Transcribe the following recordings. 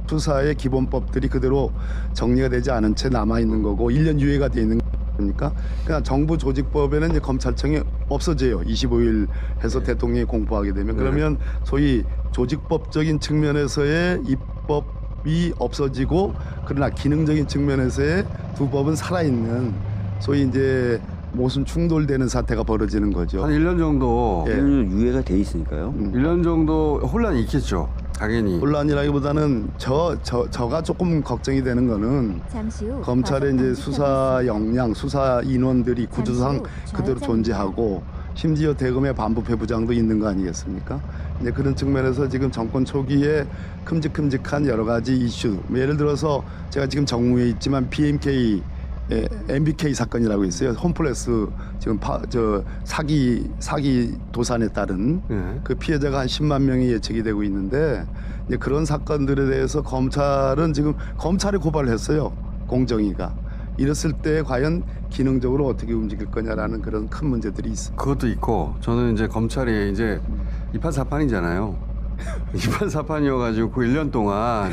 수사의 기본법들이 그대로 정리가 되지 않은 채 남아 있는 거고 1년 유예가 돼 있는 거니까 그러니까 정부 조직법에는 이제 검찰청이 없어져요. 25일 해서 대통령이 공포하게 되면 그러면 소위 조직법적인 측면에서의 입법이 없어지고 그러나 기능적인 측면에서의 두 법은 살아있는 소위 이제 모순 충돌되는 사태가 벌어지는 거죠. 한 1년 정도 예. 1년 유예가 돼 있으니까요. 1년 정도 혼란이 있겠죠. 당연히. 혼란이라기보다는 저가 조금 걱정이 되는 거는 잠시 후 검찰의 이제 수사 역량, 수사 인원들이 구조상 그대로 존재하고 심지어 대검의 반부패 부장도 있는 거 아니겠습니까? 이제 그런 측면에서 지금 정권 초기에 큼직큼직한 여러 가지 이슈, 예를 들어서 제가 지금 정무에 있지만 BMK MBK 사건이라고 있어요. 홈플러스 지금 사기 도산에 따른 그 피해자가 한 10만 명이 예측이 되고 있는데 이제 그런 사건들에 대해서 검찰은 지금 검찰에 고발을 했어요. 공정위가. 이랬을 때 과연 기능적으로 어떻게 움직일 거냐라는 그런 큰 문제들이 있습니다. 그것도 있고 저는 이제 검찰이 이제 이판사판이잖아요. 이판사판이어가지고 그 1년 동안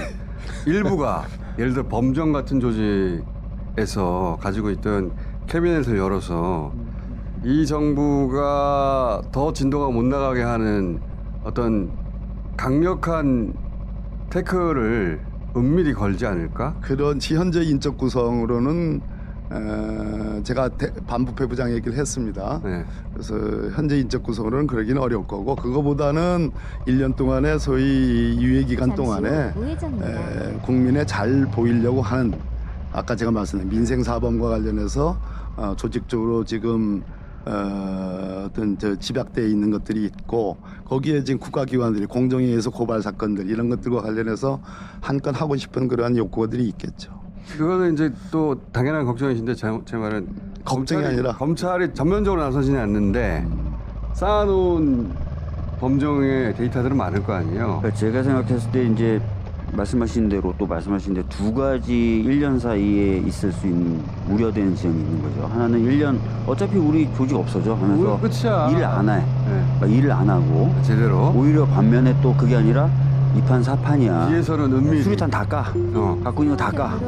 일부가 예를 들어 범정 같은 조직에서 가지고 있던 캐비넷을 열어서 이 정부가 더 진도가 못 나가게 하는 어떤 강력한 태클을 은밀히 걸지 않을까? 그런 현재 인적 구성으로는 제가 반부패 부장 얘기를 했습니다. 네. 그래서 현재 인적 구성으로는 그러기는 어려울 거고 그거보다는 1년 동안의 소위 유예 기간 동안에 국민에 잘 보이려고 하는 아까 제가 말씀드린 민생사범과 관련해서 조직적으로 지금 어떤 집약되어 있는 것들이 있고 거기에 지금 국가기관들이 공정위에서 고발 사건들 이런 것들과 관련해서 한 건 하고 싶은 그러한 욕구들이 있겠죠. 그거는 이제 또 당연한 걱정이신데 제 말은 걱정이 아니라 검찰이 전면적으로 나서지는 않는데 쌓아놓은 범정의 데이터들은 많을 거 아니에요. 그러니까 제가 생각했을 때 이제 말씀하신 대로 또 말씀하신 대로 두 가지 1년 사이에 있을 수 있는 우려되는 지점이 있는 거죠. 하나는 1년 어차피 우리 조직 없어져 하면서 끝이야. 일을 안 해. 네. 그러니까 일을 안 하고 제대로. 오히려 반면에 또 그게 아니라 이판 사판이야. 뒤에서는 은밀히 수리탄 다 까. 갖고 있는 거 다 까.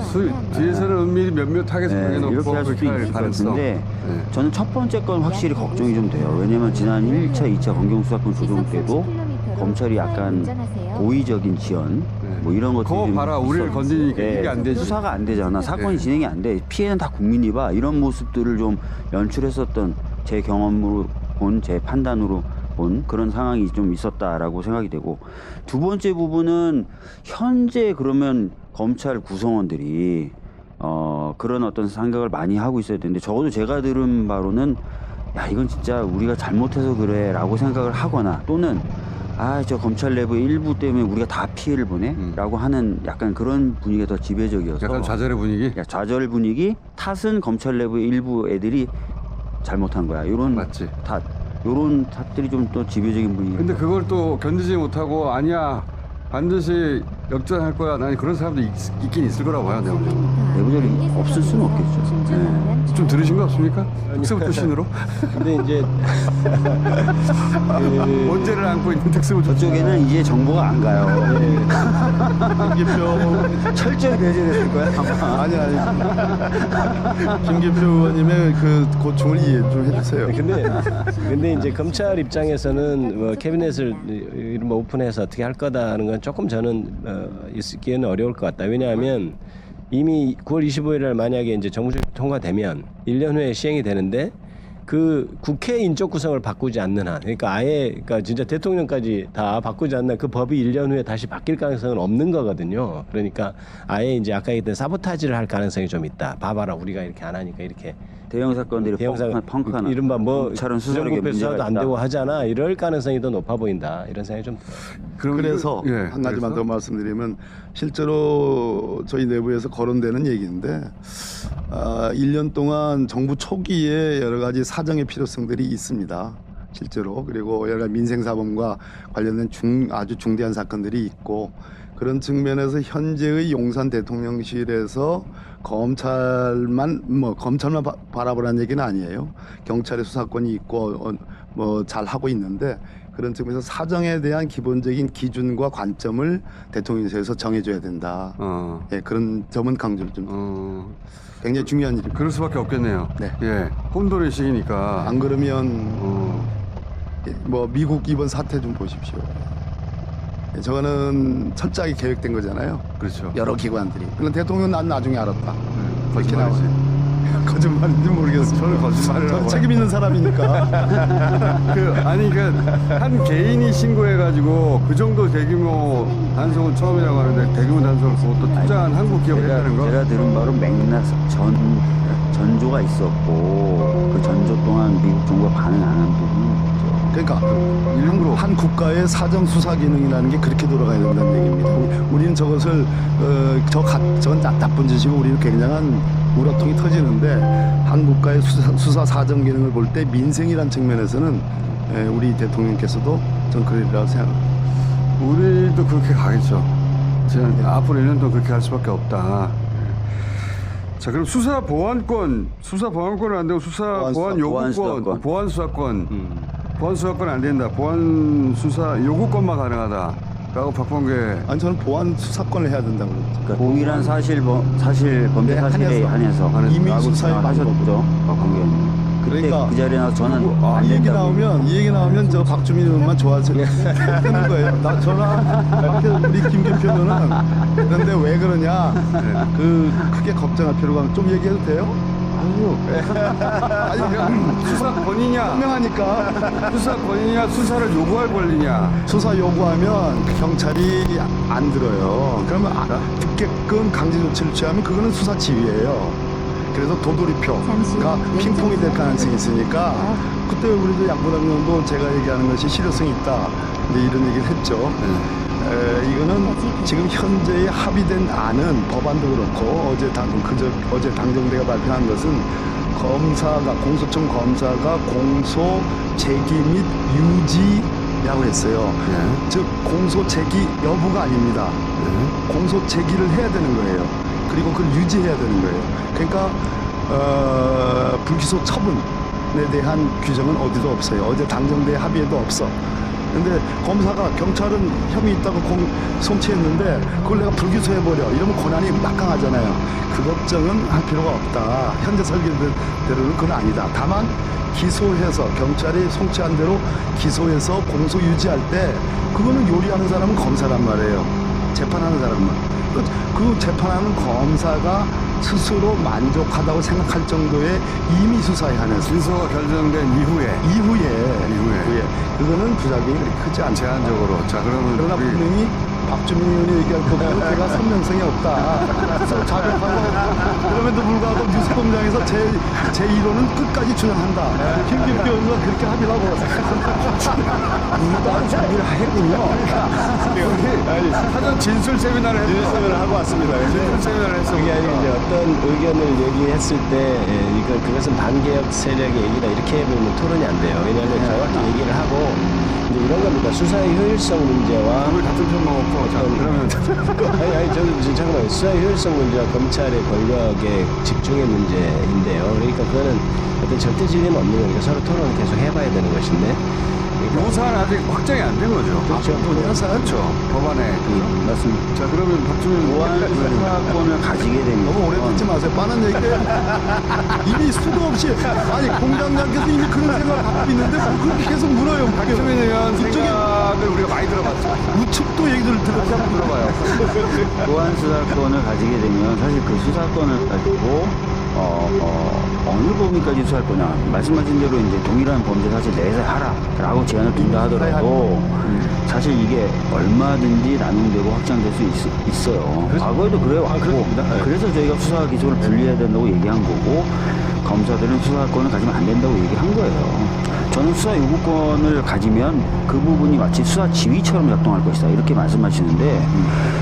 뒤에서는 은밀히 몇몇하게 정해놓고 이렇게 할 수도 있을 것 같은데 저는 첫 번째 건 확실히 걱정이 좀 돼요. 왜냐면 지난 1차, 2차 검경수사권 조정 때도 검찰이 약간 고의적인 지연 뭐 이런 것들이 그거 봐라 우리를 건드리니까 이게 안 되지. 수사가 안 되잖아. 사건이 진행이 안 돼. 피해는 다 국민이 봐. 이런 모습들을 좀 연출했었던 제 경험으로 본 제 판단으로 본 그런 상황이 좀 있었다라고 생각이 되고 두 번째 부분은 현재 그러면 검찰 구성원들이 그런 어떤 생각을 많이 하고 있어야 되는데 적어도 제가 들은 바로는 야 이건 진짜 우리가 잘못해서 그래라고 생각을 하거나 또는 저 검찰 내부 일부 때문에 우리가 다 피해를 보네 라고 하는 약간 그런 분위기가 더 지배적이어서 약간 좌절의 분위기? 좌절 분위기 탓은 검찰 내부 일부 애들이 잘못한 거야 이런 맞지. 탓 요런 탓들이 좀 또 지배적인 분위기. 근데 그걸 또 견디지 못하고 아니야 반드시 역전할 거야. 난 그런 사람도 있긴 있을 거라고 봐요. 내부적이 없을 수는 없겠죠. 좀 들으신 거 없습니까? 특수부 출신으로? 근데 이제 원죄를 안고 있는 특수부 출신. 저쪽에는 이제 정보가 안 가요. 김기표 철저히 배제됐을 거야. 아마. 아니 김기표 의원님의 그 고충을 이해 좀 해주세요. 근데 이제 검찰 입장에서는 뭐 캐비넷을 이른바 오픈해서 어떻게 할 거다는 건 조금 저는 있기에는 어려울 것 같다. 왜냐하면 이미 9월 25일 날 만약에 이제 정부조직 통과되면 1년 후에 시행이 되는데 그 국회 인적 구성을 바꾸지 않는 한 그러니까 진짜 대통령까지 다 바꾸지 않는 그 법이 1년 후에 다시 바뀔 가능성은 없는 거거든요. 그러니까 아예 이제 아까 얘기했던 사보타지를 할 가능성이 좀 있다. 봐봐라 우리가 이렇게 안 하니까 이렇게 대형 사건들이 펑크하나. 이른바 뭐 검찰은 수사력에 수사도 문제가 안 있다. 되고 하잖아. 이럴 가능성이 더 높아 보인다. 이런 생각이 좀 들어요. 그래서 한 가지만 더 말씀드리면 실제로 저희 내부에서 거론되는 얘기인데 1년 동안 정부 초기에 여러 가지 사정의 필요성들이 있습니다. 실제로 그리고 여러 가지 민생사범과 관련된 아주 중대한 사건들이 있고 그런 측면에서 현재의 용산 대통령실에서 검찰만 바라보라는 얘기는 아니에요. 경찰의 수사권이 있고 뭐 잘 하고 있는데 그런 측면에서 사정에 대한 기본적인 기준과 관점을 대통령실에서 정해줘야 된다. 예, 그런 점은 강조를 좀 굉장히 중요한 일입니다. 그럴 수밖에 없겠네요. 네. 예, 홈도레식이니까. 안 그러면 뭐 미국 이번 사태 좀 보십시오. 예, 저거는 철저하게 계획된 거잖아요. 그렇죠. 여러 기관들이. 그런데 대통령은 난 나중에 알았다. 그렇게 거짓말이지. 나와요. 거짓말인지 모르겠어요. 저는 거짓말을 저는 하고 책임 있는 사람이니까. 한 개인이 신고해가지고 그 정도 대규모 단속은 처음이라고 하는데 대규모 단속을 그것도 투자한 한국 기업이 했다는 거? 제가 들은 바로 맥락 전조가 있었고 그 전조 동안 미국 정부가 반응 안 한 부분은 있죠. 그러니까 일부러. 한 국가의 사정 수사 기능이라는 게 그렇게 돌아가야 된다는 얘기입니다. 우리는 저것을 저건 나쁜 짓이고 우리는 굉장한 우라통이 터지는데 한 국가의 수사 사정 기능을 볼 때 민생이란 측면에서는 우리 대통령께서도 전 그러리라고 생각합니다. 우리도 그렇게 가겠죠. 앞으로 1년 동안 그렇게 할 수밖에 없다. 자, 그럼 수사 보안권은 안 되고 보안 요구권, 보안 수사권 안 된다. 보안 수사 요구권만 가능하다라고 박범계. 아니 저는 보안 수사권을 해야 된다고 그랬죠. 그러니까 동일한 사실 범죄 네, 사실에 한해서 이미 라고 수사에 하셨죠. 박범계. 그때 그러니까 그 자리에 나서 저는 안 이 얘기 된다고 나오면 저 박주민 의원만 좋아서 하는 거예요. 저랑 우리 김경표 의원은 그런데 왜 그러냐? 그 크게 걱정할 필요가 좀 얘기해도 돼요? 아니 그냥 수사권이냐? 분명하니까 수사권이냐? 수사를 요구할 권리냐? 수사 요구하면 경찰이 안 들어요. 그러면 듣게끔 강제 조치를 취하면 그거는 수사 지휘예요. 그래서 도돌이표가 핑퐁이 될 가능성이 있으니까 그때 우리도 양보당 의원도 제가 얘기하는 것이 실효성이 있다 이제 이런 얘기를 했죠. 이거는 지금 현재의 합의된 안은 법안도 그렇고 어제 당정대가 발표한 것은 공소청 검사가 공소 제기 및 유지라고 했어요. 즉 공소 제기 여부가 아닙니다. 공소 제기를 해야 되는 거예요. 그리고 그걸 유지해야 되는 거예요. 그러니까 불기소 처분에 대한 규정은 어디도 없어요. 어제 당정대 합의에도 없어. 근데 검사가 경찰은 혐의 있다고 송치했는데 그걸 내가 불기소해버려 이러면 권한이 막강하잖아요. 그 걱정은 할 필요가 없다. 현재 설계대로는 그건 아니다. 다만 기소해서 경찰이 송치한 대로 기소해서 공소 유지할 때 그거는 요리하는 사람은 검사란 말이에요. 재판하는 사람은. 그 재판하는 검사가 스스로 만족하다고 생각할 정도의 임의 수사에 한해서 진서가 결정된 이후에 그거는 부작용이 그렇게 크지 않죠. 제한적으로. 자, 그러나 그러면 분명히 박주민 의원이 얘기할 것보다 제가 선명성이 없다. 그래서 자백하고 그럼에도 불구하고 뉴스공장에서 제 이론은 끝까지 주장한다. 김기표 의원과 그렇게 합의를 하고 따로 준비를 했군요. 사전 진술 세미나를 하고 왔습니다. 진술 세미나를 했어. 그게 아니고 이제 어떤 의견을 얘기했을 때 그것은 반개혁 세력의 얘기다 이렇게 해보면 토론이 안 돼요. 왜냐하면 정확히 얘기를 하고 이제 이런 겁니다. 수사의 효율성 문제와 우리 같은 편만 없고. 자, 그러면 아니 저는 잠깐만요. 수사의 효율성 문제와 검찰의 권력의 집중의 문제인데요. 그러니까 그거는 어떤 절대 진리는 없는 거니까 서로 토론을 계속 해봐야 되는 것인데 요사는 아직 확정이 안 된 거죠. 그렇죠. 그렇죠. 법안에. 맞습니다. 자, 그러면 박주민 보안 수사권을 가지게 되면 너무 오래 듣지 마세요. 빠른 얘기 이미 수도 없이 아니 공장장께서 이미 그런 생각을 갖고 있는데 뭐 그렇게 계속 물어요. 박주민 의원 그쪽에 생각을 우리가 많이 들어봤죠. 우측도 얘기를 다시 한번 들어봐요. 보안 수사권을 가지게 되면 사실 그 수사권을 가지고 어느 범위까지 수사할 거냐 말씀하신 대로 이제 동일한 범죄 사실 내에서 하라라고 제안을 둔다 하더라도 사실 이게 얼마든지 나눔되고 확장될 수 있어요. 과거에도 그래 왔고 그래서 저희가 수사 기소를 분리해야 된다고 얘기한 거고 검사들은 수사권을 가지면 안 된다고 얘기한 거예요. 저는 수사 요구권을 가지면 그 부분이 마치 수사 지휘처럼 작동할 것이다 이렇게 말씀하시는데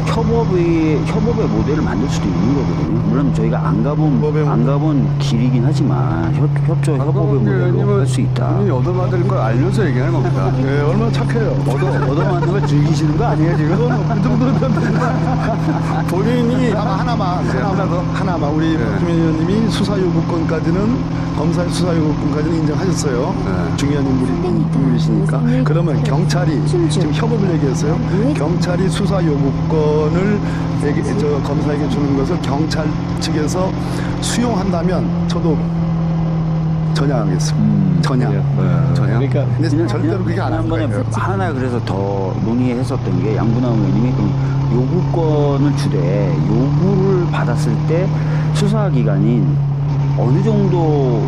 협업의 모델을 만들 수도 있는 거거든요. 물론 저희가 안 가본 길이긴 하지만 협조 협업의 모델로 할 수 있다. 본인이 얻어맞을 걸 알면서 얘기하는 겁니다. 네, 얼마나 착해요. 얻어맞는 걸 즐기시는 거 아니에요 지금? 그 정도는 본인이 하나만 우리 네. 박주민 의원님이 수사 요구권까지는 검사의 수사 요구권까지는 인정하셨어요. 네. 중요한 인물이시니까. 그러면 경찰이 지금 협업을 얘기했어요. 경찰이 수사 요구권을 검사에게 주는 것을 경찰 측에서 수용한다면 저도 전향하겠습니다. 전향. 그러니까 근데 절대로 그게 안 할 지난번에 거예요. 하나 그래서 더 논의했었던 게 양분남 의원님이 그럼 요구권을 주되 요구를 받았을 때 수사기관인 어느 정도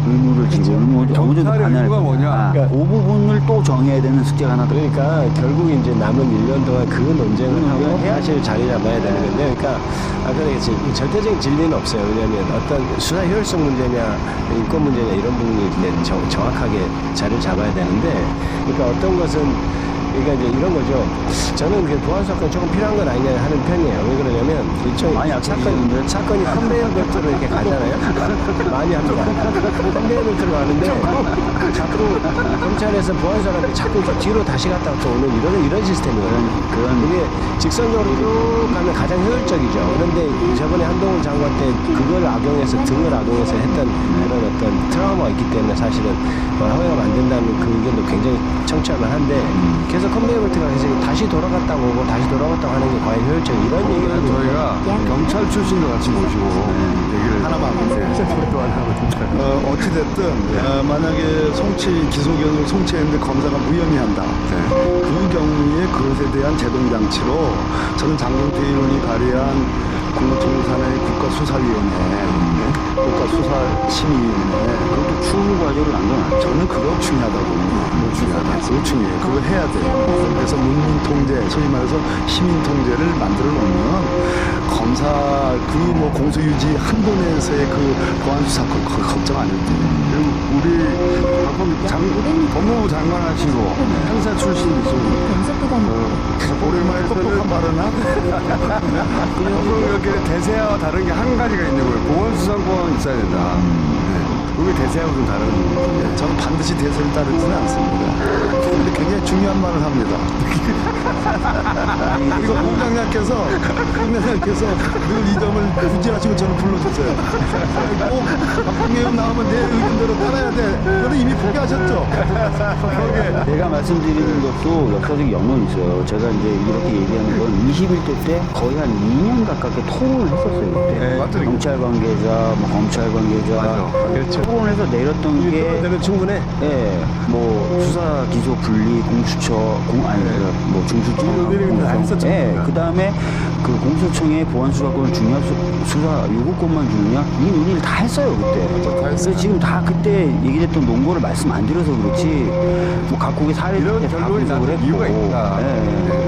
의무를 지고 어느 정도 경찰의 관할 의무가 뭐냐? 그 부분을 또 정해야 되는 숙제가 하나 더 그러니까 결국 이제 남은 1년 동안 그 논쟁을 하고 사실 자리 잡아야 되는 건데, 그러니까 아까 얘기했지 절대적인 진리는 없어요. 왜냐하면 어떤 수사 효율성 문제냐 인권 문제냐 이런 부분이 이제 정확하게 자리를 잡아야 되는데, 그러니까 어떤 것은 그러니까 이제 이런 거죠. 저는 그 보안 사건 조금 필요한 건 아니냐 하는 편이에요. 왜 그러냐면 일종의 많이 사건이 컨베이어 벨트로 이렇게 가잖아요. 많이 합니다. 컨베이어 벨트로 가는데 자꾸 검찰에서 보안 사람이 자꾸 뒤로 다시 갔다 또 오는 이런 시스템이거든요. 이게 직선적으로 쭉 가면 가장 효율적이죠. 그런데 저번에 한동훈 장관 때 그걸 악용해서 등을 악용해서 했던 그런 어떤 트라우마가 있기 때문에 사실은 허용하면 안 된다는 그 의견도 굉장히 청취할 만한데, 그래서 컨베이어 벨트가 계속 다시 돌아갔다 오고 다시 돌아갔다 하는 게 과연 효율적인 이런 얘기를 하는 거예요. 저희가 경찰 출신도 같이 모시고 얘기를 하나만. 어찌됐든 만약에 기소견을 송치했는데 검사가 무혐의한다. 그 경우에 그것에 대한 제동장치로 저는 장경태 의원이 발의한 국무총리 산하의 국가수사위원회, 국가수사심의위원회, 그것도 추후 과제로 남겨놨죠. 저는 그거 중요하다고 봅니다. 그거 중요해요. 그거 해야 돼요. 그래서 문민 통제, 소위 말해서 시민 통제를 만들어 놓으면 검사 공소유지 한도 내에서의 그 보안 수사권 그거 걱정 안 해도 돼요. 그리고 우리 법무부 장관 하시고 형사 출신이시고 오랜만에 똑똑한 발언하? 그리고 이렇게 대세와 다른 게 한 가지가 있는 거예요. 보안수사권 있어야 된다. 그게 대세하고 좀 다른 거예요. 저는 반드시 대세를 따르지는 않습니다. 근데 굉장히 중요한 말을 합니다. 그리고 공장장께서 늘 이 점을 구지하시고 저는 불러주세요. 꼭 박봉계원 나오면 내 의견대로 따라야 돼. 그거는 이미 포기하셨죠? 제가 말씀드리는 것도 역사적 연원이 있어요. 제가 이제 이렇게 얘기하는 건 21대 때 거의 한 2년 가깝게 토론을 했었어요. 그때. 경찰 관계자, 검찰 관계자 그렇죠. 토론해서 내렸던 게 되면 충분해. 예, 뭐 기소 분리, 공수처, 중수청, 다 했었죠. 예, 그 다음에 그 공소청의 보안 수사권 중요한 수사 요구권만 주느냐 이 논의를 다 했어요 그때. 그래서 지금 다 그때 얘기했던 논거를 말씀 안 드려서 그렇지 뭐 각국의 사례들 이런 다 결론이 분석을 나는 했고. 이유가 있다. 예,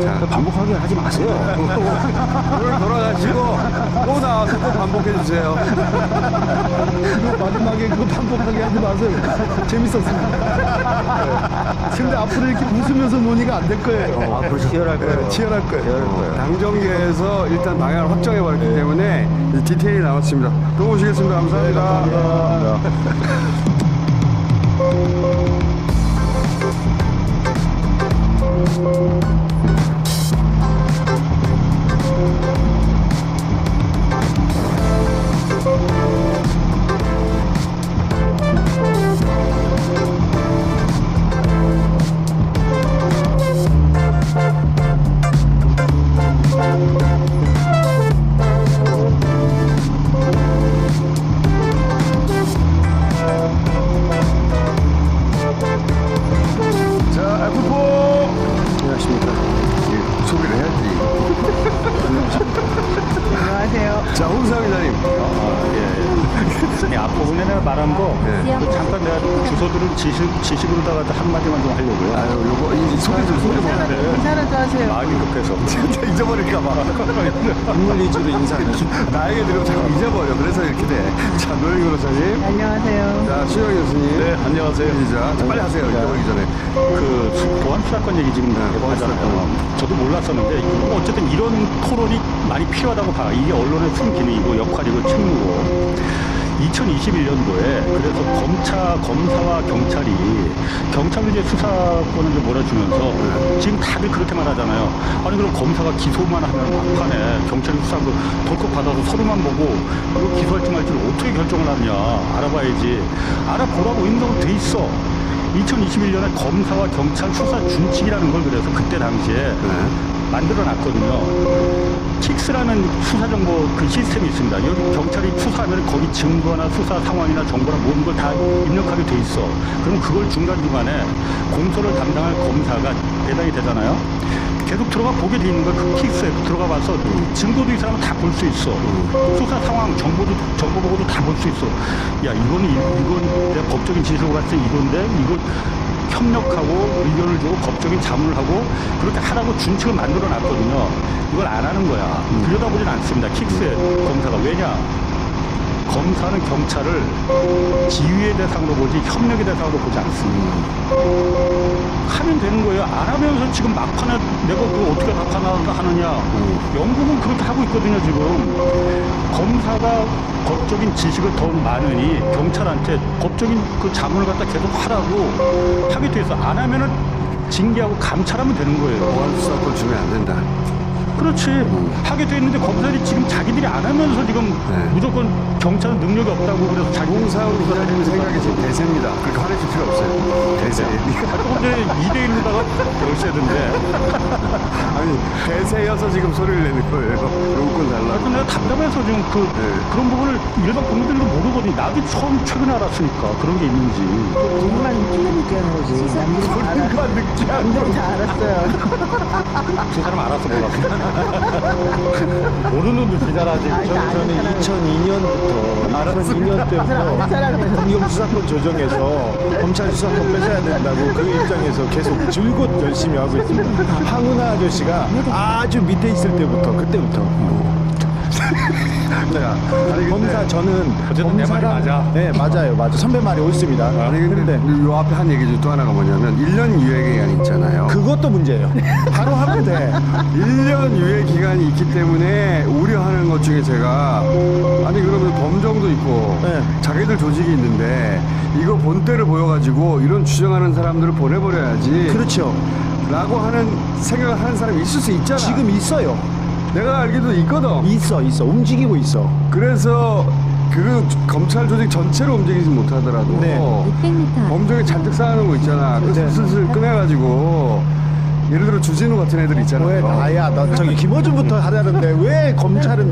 자. 그러니까 반복하게 하지 마세요. 오늘 돌아가시고 또 나와서 꼭 반복해 주세요. 마지막에 그거 반복하게 하지 마세요. 재밌었습니다. 근데 앞으로 이렇게 웃으면서 논의가 안 될 거예요. 앞으로 치열할 거예요. 치열할 거예요. 당정계에서 일단 방향을 확정해 버렸기 때문에 디테일이 나왔습니다. 또 모시겠습니다. 감사합니다. 자, F4 안녕하십니까. 소개를 해야지. 안녕하세요. 자, 홍상 기자님. 앞으로 내가 말한 거 네. 잠깐 내가 주소들을 지식으로다가 한마디만 좀 하려고요. 아유, 요거 이 소개 좀. 인사라도 하세요. 마음이 급해서. 진짜 잊어버릴까봐. 인물 위주로 인사를 나에게 들으면 자꾸 잊어버려. 그래서 이렇게 돼. 자, 노영희 변호사님. 안녕하세요. 자, 수영 교수님. 네, 안녕하세요. 기자. 자, 빨리 하세요. 잊어버리기 전에. 그 보안 수사권 얘기 지금 하잖아요. 저도 몰랐었는데 어쨌든 이런 토론이 많이 필요하다고 봐. 이게 언론의 큰 기능이고 역할이고 책무고. 2021년도에 그래서 검사와 경찰이 이제 수사권을 이제 몰아주면서 지금 다들 그렇게 말하잖아요. 아니 그럼 검사가 기소만 하면 막판에 경찰이 수사한 거 덜컥 받아서 서류만 보고 이거 기소할지 말지를 어떻게 결정을 하느냐 알아봐야지. 알아보라고 인정은 돼 있어. 2021년에 검사와 경찰 수사 준칙이라는 걸 그래서 그때 당시에 만들어놨거든요. 킥스라는 수사정보 그 시스템이 있습니다. 여기 경찰이 수사하면 거기 증거나 수사 상황이나 정보나 모든 걸 다 입력하게 돼 있어. 그럼 그걸 중간중간에 공소를 담당할 검사가 배당이 되잖아요. 계속 들어가 보게 돼 있는 거야. 그 킥스에 들어가 봐서 증거도 이 사람은 다 볼 수 있어. 수사 상황, 정보 보고도 다 볼 수 있어. 야, 이건 내가 법적인 지시로 봤을 때 이건데, 이거 협력하고 의견을 주고 법적인 자문을 하고 그렇게 하라고 준칙을 만들어 놨거든요. 이걸 안 하는 거야. 들여다보진 않습니다. 킥스의 검사가. 왜냐? 검사는 경찰을 지휘의 대상으로 보지 협력의 대상으로 보지 않습니다. 하면 되는 거예요. 안 하면서 지금 막판에 내가 그거 어떻게 나타나느냐. 영국은 그렇게 하고 있거든요, 지금. 검사가 법적인 지식을 더 많으니 경찰한테 법적인 그 자문을 갖다 계속 하라고 하게 돼 있어. 안 하면은 징계하고 감찰하면 되는 거예요. 보안 수사권 주면 안 된다. 그렇지. 하게 돼 있는데 검사들이 지금 자기들이 안 하면서 지금 무조건 경찰은 능력이 없다고 그래서 자기 공사원 기자님 생각이 지금 대세입니다. 그렇게 화내실 필요 없어요. 대세. 조금 전에 2대1로다가 열세던데. 아니 대세여서 지금 소리를 내는 거예요. 요건 달라. 그래서 내가 답답해서 지금 그런 부분을 일반 국민들도 모르거든요. 나도 최근에 알았으니까 그런 게 있는지. 본인만 늦게 하는 거지. 본인만 늦게 하는 거지. 다 알았어요. 그 사람 알아서 몰랐어. 모르는 듯이 잘하지. 저는 2002년부터 공경 수사권 조정해서 검찰 수사권 뺏어야 된다고 그 입장에서 계속 줄곧 열심히 하고 있습니다. 황운하 아저씨가 아주 밑에 있을 때부터 그때부터. 검사 저는 어쨌든 내 말이 맞아. 네 맞아요. 선배 말이 옳습니다. 아니 근데 요 앞에 한 얘기 중 또 하나가 뭐냐면 1년 유예 기간이 있잖아요. 그것도 문제예요. 바로 하면 돼. 1년 유예 기간이 있기 때문에 우려하는 것 중에 제가 아니 그러면 범정도 있고 네. 자기들 조직이 있는데 이거 본때를 보여가지고 이런 주장하는 사람들을 보내버려야지 그렇죠. 라고 하는 생각을 하는 사람이 있을 수 있잖아. 지금 있어요. 내가 알기도 있거든. 있어 움직이고 있어. 그래서 그 검찰 조직 전체로 움직이지 못하더라도 네. 범죄에 잔뜩 쌓아놓은 거 있잖아. 그 네. 슬슬 꺼내가지고 예를 들어 주진우 같은 애들 왜 있잖아요. 나야? 나 저기 김어준부터 하자는데 왜 검사들은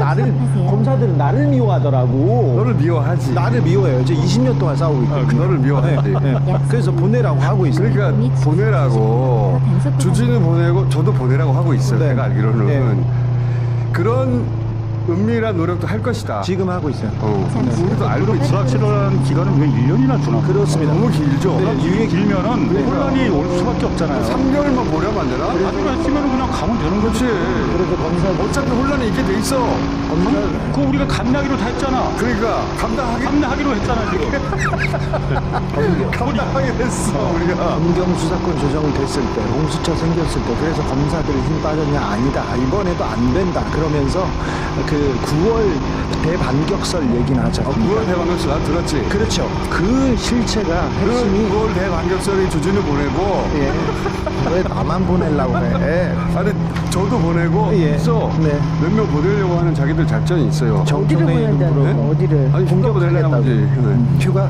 나를 미워하더라고. 너를 미워하지. 나를 미워해요. 이제 20년 동안 싸우고 있거든요. 너를 미워하지. 네. 그래서 보내라고 하고 있어요. 그러니까 보내라고 주진우 보내고 저도 보내라고 하고 있어요. 네. 내가 알기로는 네. 그런 은밀한 노력도 할 것이다. 지금 하고 있어요. 우리도 알고 있어. 불확실한 기간은 왜 1년이나 주나? 그렇습니다. 너무 길죠. 네. 유예 길면은 혼란이 올 수밖에 없잖아요. 3개월만 보려면 안 되나? 하기로 했으면 그냥 가면 되는 거지. 그렇지. 그래서 검사 어차피 혼란이 있게 돼 있어. 그거 우리가 감내하기로 다 했잖아. 그러니까 감내하기로 했잖아 지금. 감당하게 됐어 우리가. 검경 수사권 조정됐을 때, 공수처 생겼을 때, 그래서 검사들이 힘 빠졌냐? 아니다. 이번에도 안 된다. 그러면서 그 9월 대반격설 얘기는 하죠. 9월 대반격설 나 들었지. 그렇죠. 그 실체가 핵심이 9월 대반격설이 주진우 보내고 예. 왜 나만 보내려고 해? 아니 저도 보내고 예. 있어. 네. 몇 명 보내려고 하는 자기들 작전이 있어요. 어디를 보낸다는 네? 거 어디를? 아니 휴가 보내려고 하지. 네. 휴가?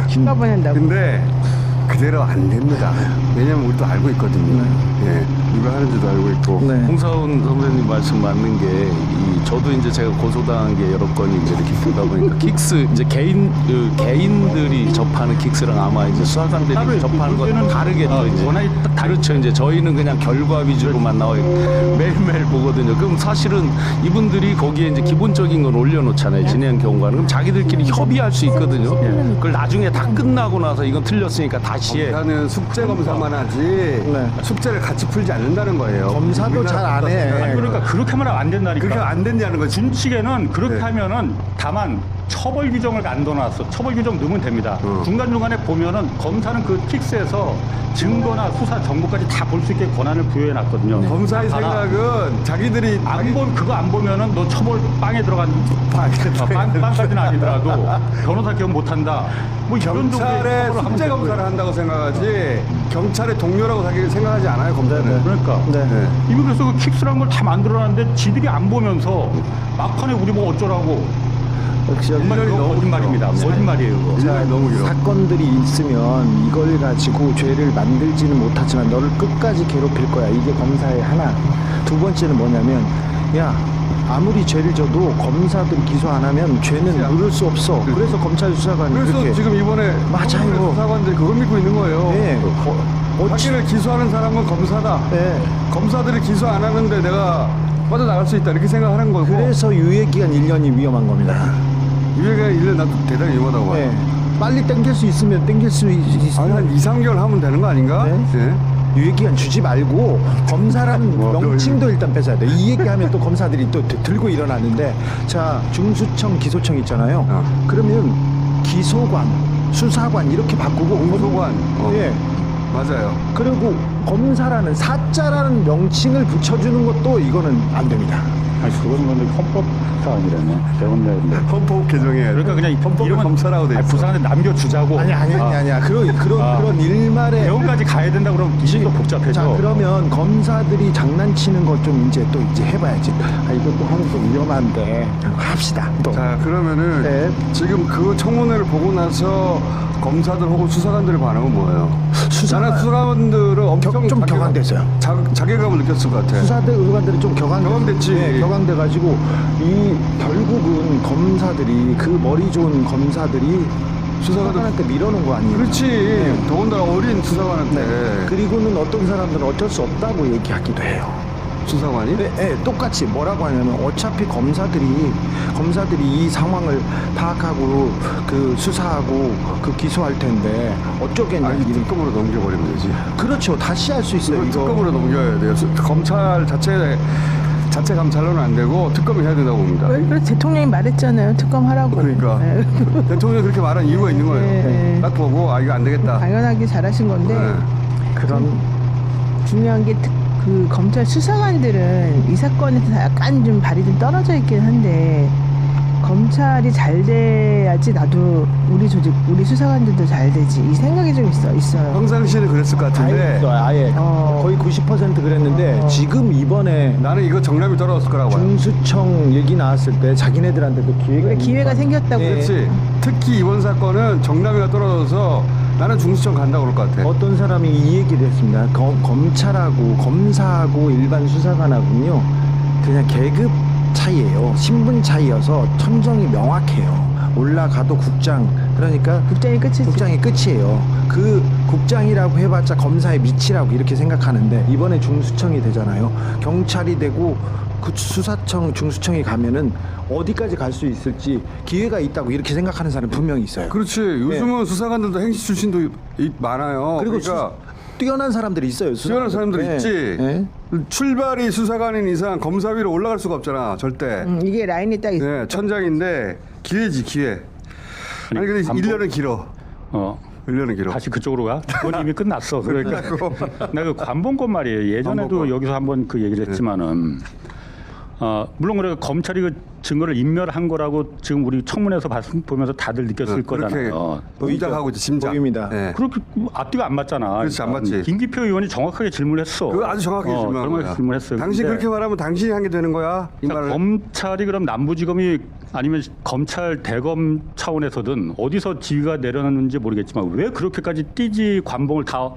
휴가 보낸다고. 근데 그대로 안 됩니다. 왜냐면 우리도 알고 있거든요. 예. 누가 하는지도 알고 있고. 네. 홍사훈 선배님 말씀 맞는 게 저도 이제 제가 고소당한 게 여러 건이 이제 이렇게 되다 보니까 킥스 이제 개인들이 접하는 킥스랑 아마 이제 수사관들이 접하는 건 다르겠죠. 이제 그렇죠. 이제 저희는 그냥 결과 위주로만 나와 있고 매일매일 보거든요. 그럼 사실은 이분들이 거기에 이제 기본적인 건 올려놓잖아요. 진행 경과는 그럼 자기들끼리 협의할 수 있거든요. 그걸 나중에 다 끝나고 나서 이건 틀렸으니까 다시 해. 검사는 숙제 검사만 하지 숙제를 같이 풀지 않는다는 거예요. 검사도 잘 안 해. 그러니까 그렇게 하면 안 된다니까. 그렇게 안 된다는 거지. 준칙에는 그렇게 네. 하면은 다만 처벌 규정을 안 넣어놨어. 처벌 규정 넣으면 됩니다. 중간중간에 보면은 검사는 그 킥스에서 증거나 수사 정보까지 다 볼 수 있게 권한을 부여해놨거든요. 검사의 다 봐라. 생각은 자기들이 그거 안 보면은 너 처벌 빵에 들어간 빵까지는 아니더라도 변호사 기업 못한다. 뭐 이런 경찰의 정도의 숙제 검사를 한다고 생각하지 경찰의 동료라고 자기 생각하지 않아요 검사는. 그러니까 네. 이미 그래서 그 킥스라는 걸 다 만들어놨는데 지들이 안 보면서 막판에 우리 뭐 어쩌라고. 정말 일년이 그거 너무 거짓말입니다. 거짓말이에요. 그거. 자, 너무 길어. 사건들이 있으면 이걸 가지고 죄를 만들지는 못하지만 너를 끝까지 괴롭힐 거야. 이게 검사의 하나. 두 번째는 뭐냐면 야 아무리 죄를 져도 검사들이 기소 안 하면 죄는 물을 수 없어. 그래서 검찰 수사관이 그래서 그렇게 지금 이번에 맞아요. 수사관들이 그걸 믿고 있는 거예요. 네. 자기를 기소하는 사람은 검사다. 네. 검사들이 기소 안 하는데 내가 빠져나갈 수 있다 이렇게 생각하는 거고. 그래서 유예기간 1년이 위험한 겁니다. 유예가 1년 나도 대단히 위험하다고 봐요. 네. 빨리 땡길 수 있으면 땡길 수 있으면 한 2, 3개월 하면 되는 거 아닌가? 네. 네. 유예기간 주지 말고 검사라는 명칭도 일단 뺏어야 돼. 이 얘기하면 또 검사들이 또 들고 일어나는데 자 중수청 기소청 있잖아요. 그러면 기소관 수사관 이렇게 바꾸고 공소관. 예. 맞아요. 그리고 검사라는 사자라는 명칭을 붙여주는 것도 이거는 안 됩니다. 아니 그거는 근데 헌법 사안이라며 대원자인데. 헌법 개정에. 그러니까 그냥 헌법에 이름은 검사라고 돼 있어. 부산한테 남겨주자고. 아니야. 그런 일말에 대원까지 가야 된다 그러면 이게 또 복잡해져. 자 그러면 검사들이 장난치는 것 좀 이제 해봐야지. 아 이것도 하는 거 위험한데 합시다. 또. 자 그러면은 네. 지금 그 청문회를 보고 나서 검사들 혹은 수사관들의 반응은 뭐예요? 나는 수사관들은 엄청 좀 격앙됐어요. 자괴감을 느꼈을 것 같아. 수사대 의관들이 좀 격앙됐지. 격앙됐지. 격앙돼가지고 이 결국은 검사들이 그 머리 좋은 검사들이 수사관한테 밀어놓은 거 아니에요? 그렇지. 더군다나 어린 수사관한테. 네. 그리고는 어떤 사람들은 어쩔 수 없다고 얘기하기도 해요. 수사관이? 네, 똑같이 뭐라고 하냐면 어차피 검사들이 이 상황을 파악하고 그 수사하고 그 기소할 텐데 어쩌겠냐. 아니 특검으로 넘겨버리면 되지. 그렇죠. 다시 할 수 있어요. 이걸 이거. 특검으로 넘겨야 돼요. 검찰 자체 감찰로는 안 되고 특검을 해야 된다고 봅니다. 그래서 대통령이 말했잖아요. 특검하라고. 그러니까 네. 대통령이 그렇게 말한 이유가 있는 거예요. 네. 딱 보고 이거 안 되겠다. 당연하게 잘하신 건데 네. 그런 중요한 게 그 검찰 수사관들은 이 사건에서 약간 좀 발이 좀 떨어져 있긴 한데 검찰이 잘 돼야지 나도 우리 조직 우리 수사관들도 잘 되지 이 생각이 좀 있어요. 평상시에는 그랬을 것 같은데 아예 거의 90% 그랬는데 지금 이번에 나는 이거 정남이 떨어졌을 거라고 봐요. 중수청 얘기 나왔을 때 자기네들한테도 기회가 생겼다고. 네. 그렇지. 특히 이번 사건은 정남이가 떨어져서 나는 중수청 간다고 그럴 것 같아. 어떤 사람이 이 얘기를 했습니다. 검찰하고 검사하고 일반 수사관하고는요 그냥 계급 차이예요. 신분 차이여서 천정이 명확해요. 올라가도 국장 그러니까 국장이 끝이지. 국장이 끝이에요. 그 국장이라고 해봤자 검사의 밑이라고 이렇게 생각하는데 이번에 중수청이 되잖아요. 경찰이 되고 그 수사청 중수청이 가면은 어디까지 갈 수 있을지 기회가 있다고 이렇게 생각하는 사람 분명히 있어요. 그렇지. 요즘은 수사관들도 행시 출신도 많아요. 그리고 그러니까 뛰어난 사람들이 있어요. 뛰어난 사람들이 네. 있지. 네. 출발이 수사관인 이상 검사 위로 올라갈 수가 없잖아. 절대. 이게 라인이 딱 있어. 네, 천장인데 기회지 기회. 아니 근데 1년은 길어. 1년은 길어. 다시 그쪽으로 가? 그건 이미 끝났어. 그러니까 나 그 관본권 말이에요. 예전에도 관본권. 여기서 한번 그 얘기를 했지만은 물론 그래 검찰이 그 증거를 인멸한 거라고 지금 우리 청문회에서 보면서 다들 느꼈을 거잖아요. 짐작하고 있지 짐작. 보입니다. 네. 그렇게 앞뒤가 안 맞잖아. 그렇지, 안 맞지. 김기표 의원이 정확하게 질문했어. 그거 아주 정확하게 질문한 정확하게 거야. 질문했어요. 당신 근데 그렇게 말하면 당신이 한 게 되는 거야. 이 자, 말을. 검찰이 그럼 남부지검이 아니면 검찰 대검 차원에서든 어디서 지휘가 내려놨는지 모르겠지만 왜 그렇게까지 띠지 관봉을 다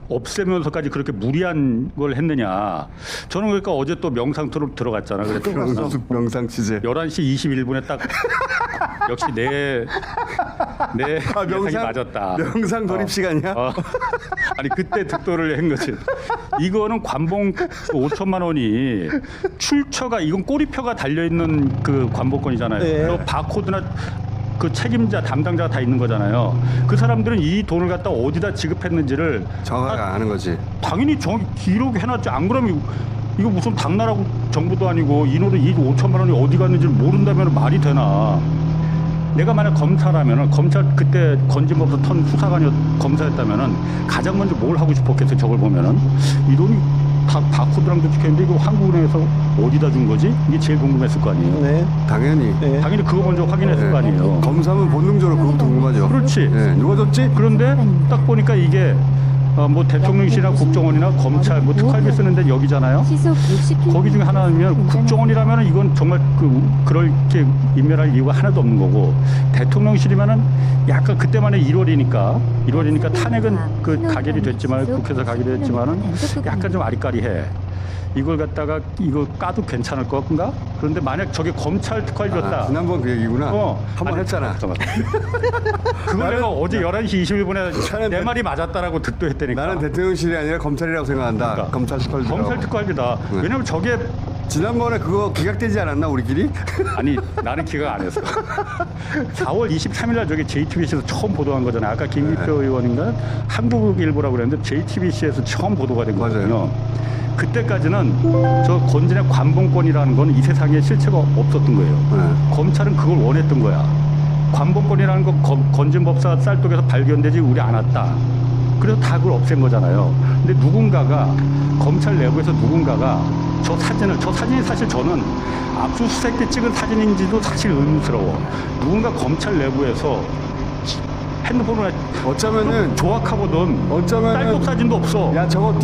없애면서까지 그렇게 무리한 걸 했느냐. 저는 그러니까 어제 또 명상토로 들어갔잖아. 그래서 명상 취재. 11시 21분에 딱 역시 내 예상이 맞았다. 명상 돌입 시간이야? 아니 그때 득도를 한 거지. 이거는 관봉 5천만 원이 출처가 이건 꼬리표가 달려 있는 그 관봉권이잖아요. 네. 그 바코드나 그 책임자 담당자가 다 있는 거잖아요. 그 사람들은 이 돈을 갖다 어디다 지급했는지를 정확하게 아는 거지. 당연히 정확히 기록해놨지. 안 그러면 이거 무슨 당나라 정부도 아니고 이 5천만 원이 어디 갔는지를 모른다면 말이 되나. 내가 만약 검사라면은 검찰 그때 건진법사 턴 수사관이 검사였다면은 가장 먼저 뭘 하고 싶었겠어요. 저걸 보면은 이 돈이 다 바코드랑도 찍혔는데 이거 한국은행에서 어디다 준 거지? 이게 제일 궁금했을 거 아니에요. 네. 당연히. 네. 당연히 그거 먼저 확인했을 거 아니에요. 검사면 본능적으로 그것도 궁금하죠. 그렇지. 네. 누가 줬지? 그런데 딱 보니까 이게 뭐 대통령실이나 국정원이나 검찰 뭐 특활비 쓰는데 여기잖아요. 거기 중에 하나면 국정원이라면 이건 정말 그렇게 인멸할 이유가 하나도 없는 거고, 대통령실이면은 약간 그때만의 1월이니까 탄핵은 그 가결이 됐지만 국회에서 가결이 됐지만은 약간 좀 아리까리해. 이걸 갖다가 이거 까도 괜찮을 것 같은가? 그런데 만약 저게 검찰 특활비였다. 지난번 그 얘기구나. 한 번 아니, 했잖아. 그걸 내가 어제 11시 21분에 내 말이 맞았다라고 득도했다니까. 나는 대통령실이 아니라 검찰이라고 생각한다. 그러니까. 검찰 특활비라고. 검찰 특활비다. 네. 왜냐면 저게 지난번에 그거 기각되지 않았나 우리끼리? 아니 나는 기각 안 했어. 4월 23일 날 저게 JTBC에서 처음 보도한 거잖아요. 아까 김기표 의원인가 한국일보라고 그랬는데 JTBC에서 처음 보도가 된 거거든요. 그때까지는 저 건진의 관봉권이라는 건 이 세상에 실체가 없었던 거예요. 네. 검찰은 그걸 원했던 거야. 관봉권이라는 거 건진법사 쌀독에서 발견되지 우리 않았다. 그래서 다 그걸 없앤 거잖아요. 근데 누군가가 검찰 내부에서 누군가가 저 사진이 사실 저는 압수수색 때 찍은 사진인지도 사실 의문스러워. 누군가 검찰 내부에서 핸드폰을 어쩌면은 조악하거든. 어쩌면은 딸꾹 사진도 없어. 야 저거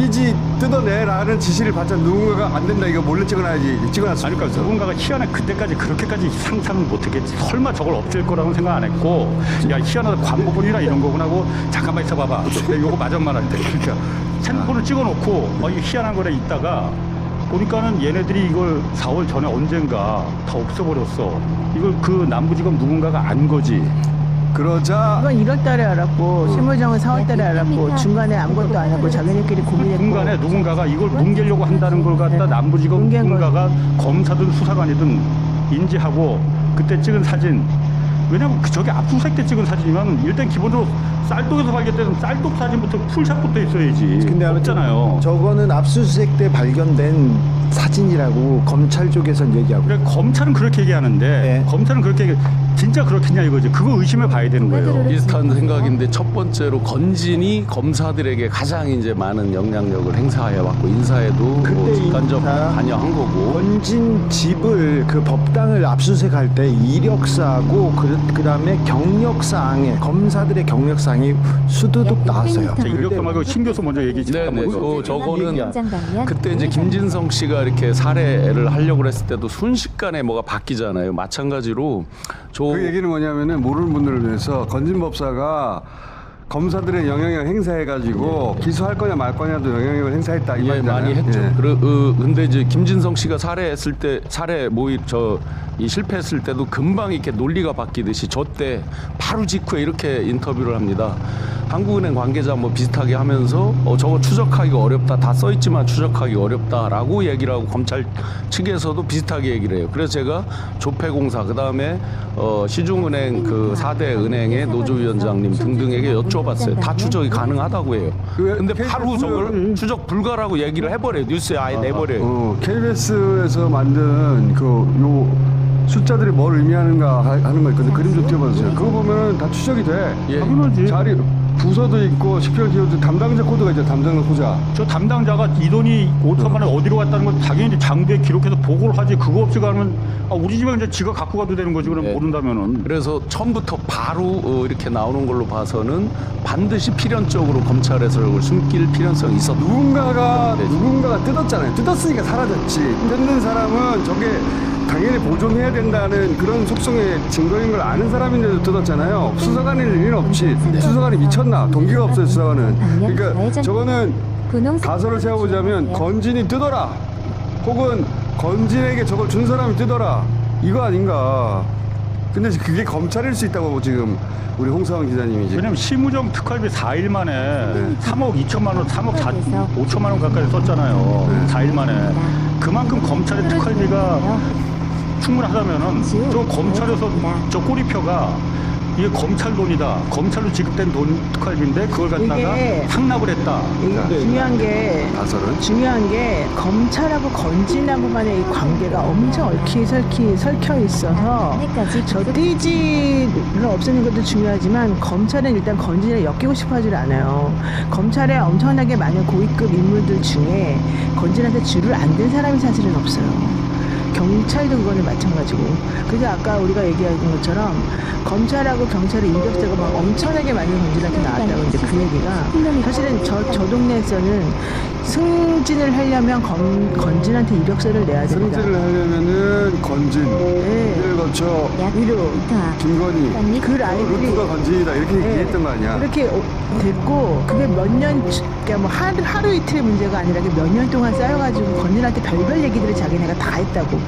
뜯어내라는 지시를 받자 누군가가 안 된다 이거 몰래 찍어놔야지 찍어놨어. 아니, 그러니까 누군가가 희한해. 그때까지 그렇게까지 상상은 못했겠지. 설마 저걸 없앨 거라고는 생각 안 했고, 야 희한하다 관보권이나 이런 거구나 하고 잠깐만 있어봐봐. 내가 요거 마저만 할 때. 그러니까 핸드폰을 찍어놓고 이게 희한한 거래 있다가 보니까는 얘네들이 이걸 4월 전에 언젠가 다 없애버렸어. 이걸 그 남부지검 누군가가 안 거지. 그러자 이건 1월 달에 알았고 실무정은 4월 달에 알았고 중간에 아무것도 안 하고 자기네끼리 고민했고 중간에 누군가가 이걸 뭉개려고 한다는 걸 갖다 남부지검 뭉갠 누군가가 검사든 수사관이든 인지하고 그때 찍은 사진. 왜냐면 저게 압수수색 때 찍은 사진이면 일단 기본적으로 쌀독에서 발견된 쌀독 사진부터 풀샷부터 있어야지. 근데 아무튼 없잖아요. 저거는 압수수색 때 발견된 사진이라고 검찰 쪽에선 얘기하고. 그래 검찰은 그렇게 얘기하는데 네. 검찰은 그렇게 진짜 그렇겠냐 이거지. 그거 의심해 봐야 되는 거예요. 비슷한 생각인데 첫 번째로 건진이 검사들에게 가장 이제 많은 영향력을 행사해왔고 인사에도 그때 직간접 인사, 관여한 거고. 건진 집을 그 법당을 압수수색할 때 이력사하고 그다음에 경력사항에 검사들의 경력사항이 수두둑 나왔어요. 자, 이력서 말고 신 교수 먼저 얘기 네네. 잠깐만. 저거는 그때 이제 김진성 씨가 이렇게 살해를 하려고 했을 때도 순식간에 뭐가 바뀌잖아요. 마찬가지로 그 얘기는 뭐냐면은 모르는 분들을 위해서 건진법사가 검사들의 영향력을 행사해가지고 기소할 거냐 말 거냐도 영향력을 행사했다 이 예, 말이잖아요. 많이 했죠. 예. 근데 이제 김진성 씨가 살해했을 때 실패했을 때도 금방 이렇게 논리가 바뀌듯이 저 때 바로 직후에 이렇게 인터뷰를 합니다. 한국은행 관계자 뭐 비슷하게 하면서 저거 추적하기가 어렵다. 다 써있지만 추적하기 어렵다라고 얘기를 하고 검찰 측에서도 비슷하게 얘기를 해요. 그래서 제가 조폐공사 그다음에 시중은행 그 4대 은행의 노조위원장님 등등에게 여쭤봤어요. 다 추적이 가능하다고 해요. 근데 바로 저걸 추적 불가라고 얘기를 해버려요. 뉴스에 아예 내버려요. KBS에서 만든 요 숫자들이 뭘 의미하는가 하는 거 있거든요. 그림 좀 띄워봐주세요. 그거 보면 다 추적이 돼. 예. 당연하지. 자리 부서도 있고 10개월 기여도 담당자 코드가 있죠. 담당자 코자. 저 담당자가 이 돈이 5천만 원 어디로 갔다는 건 당연히 장부에 기록해서 보고를 하지. 그거 없이 가면 우리 집에 이제 지가 갖고 가도 되는 거지. 그럼 네. 모른다면은. 그래서 처음부터 바로 이렇게 나오는 걸로 봐서는 반드시 필연적으로 검찰에서 이걸 숨길 필연성이 있었다. 누군가가 뜯었잖아요. 뜯었으니까 사라졌지. 뜯는 사람은 저게 당연히 보존해야 된다는 그런 속성의 증거인 걸 아는 사람인데도 뜯었잖아요. 수사관일 일은 없지. 수사관이 미쳤나? 동기가 없어요, 수사관은. 그러니까 저거는 가설을 세워보자면 건진이 뜯어라. 혹은 건진에게 저걸 준 사람이 뜯어라. 이거 아닌가. 근데 그게 검찰일 수 있다고 지금 우리 홍사원 기자님이 지금. 왜냐면 심우정 특활비 4일 만에 3억 2천만 원, 3억 5천만 원 가까이 썼잖아요. 4일 만에. 그만큼 검찰의 특활비가 충분하다면은 저 검찰에서 저 꼬리표가 이게 검찰 돈이다. 검찰로 지급된 돈 특활비인데 그걸 갖다가 이게- 상납을 했다. 이게 중요한 게 검찰하고 건진하고 간의 이 관계가 엄청 설켜 있어서 저 띠지를 없애는 것도 중요하지만 검찰은 일단 건진을 엮이고 싶어 하질 않아요. 검찰에 엄청나게 많은 고위급 인물들 중에 건진한테 줄을 안 든 사람이 사실은 없어요. 경찰도 그거는 마찬가지고. 그래서 아까 우리가 얘기한 것처럼 검찰하고 경찰의 이력서가 막 엄청나게 많은 건진한테 나왔다고 이제 그 얘기가 사실은 저 동네에서는 승진을 하려면 건진한테 이력서를 내야 됩니다. 승진을 하려면은 건진, 네. 이를 거쳐 위로 김건희, 그 라인들이 루트가 건진이다 이렇게 네. 얘기했던 거 아니야? 그렇게 됐고 그게 몇 년, 그러니까 뭐 하루 이틀의 문제가 아니라 몇 년 동안 쌓여가지고 건진한테 별별 얘기들을 자기네가 다 했다고.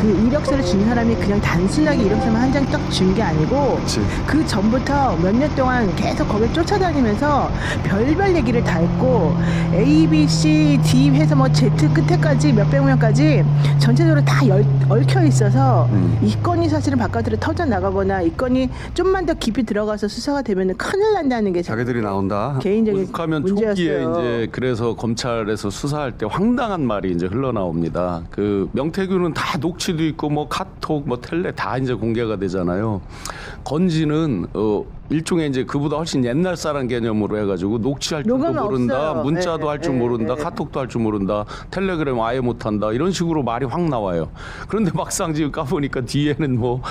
그 이력서를 준 사람이 그냥 단순하게 이력서만 한 장 딱 준 게 아니고 그치. 그 전부터 몇 년 동안 계속 거길 쫓아다니면서 별별 얘기를 다 했고 A, B, C, D 해서 뭐 Z 끝에까지 몇백 명까지 전체적으로 다 얽혀 있어서 이 건이 사실은 바깥으로 터져 나가거나 이 건이 좀만 더 깊이 들어가서 수사가 되면 큰일 난다는 게 자기들이 나온다. 개인적인 오죽하면 문제였어요. 초기에 이제 그래서 검찰에서 수사할 때 황당한 말이 이제 흘러나옵니다. 그 명태균은 다 녹취도 있고 뭐 카톡 뭐 텔레 다 이제 공개가 되잖아요. 건지는 일종의 이제 그보다 훨씬 옛날 사람 개념으로 해가지고 녹취할 줄도 요금은 모른다, 없어요. 문자도 네, 할 줄 네, 모른다, 네. 카톡도 할 줄 모른다, 텔레그램 아예 못한다 이런 식으로 말이 확 나와요. 그런데 막상 지금 까보니까 뒤에는 뭐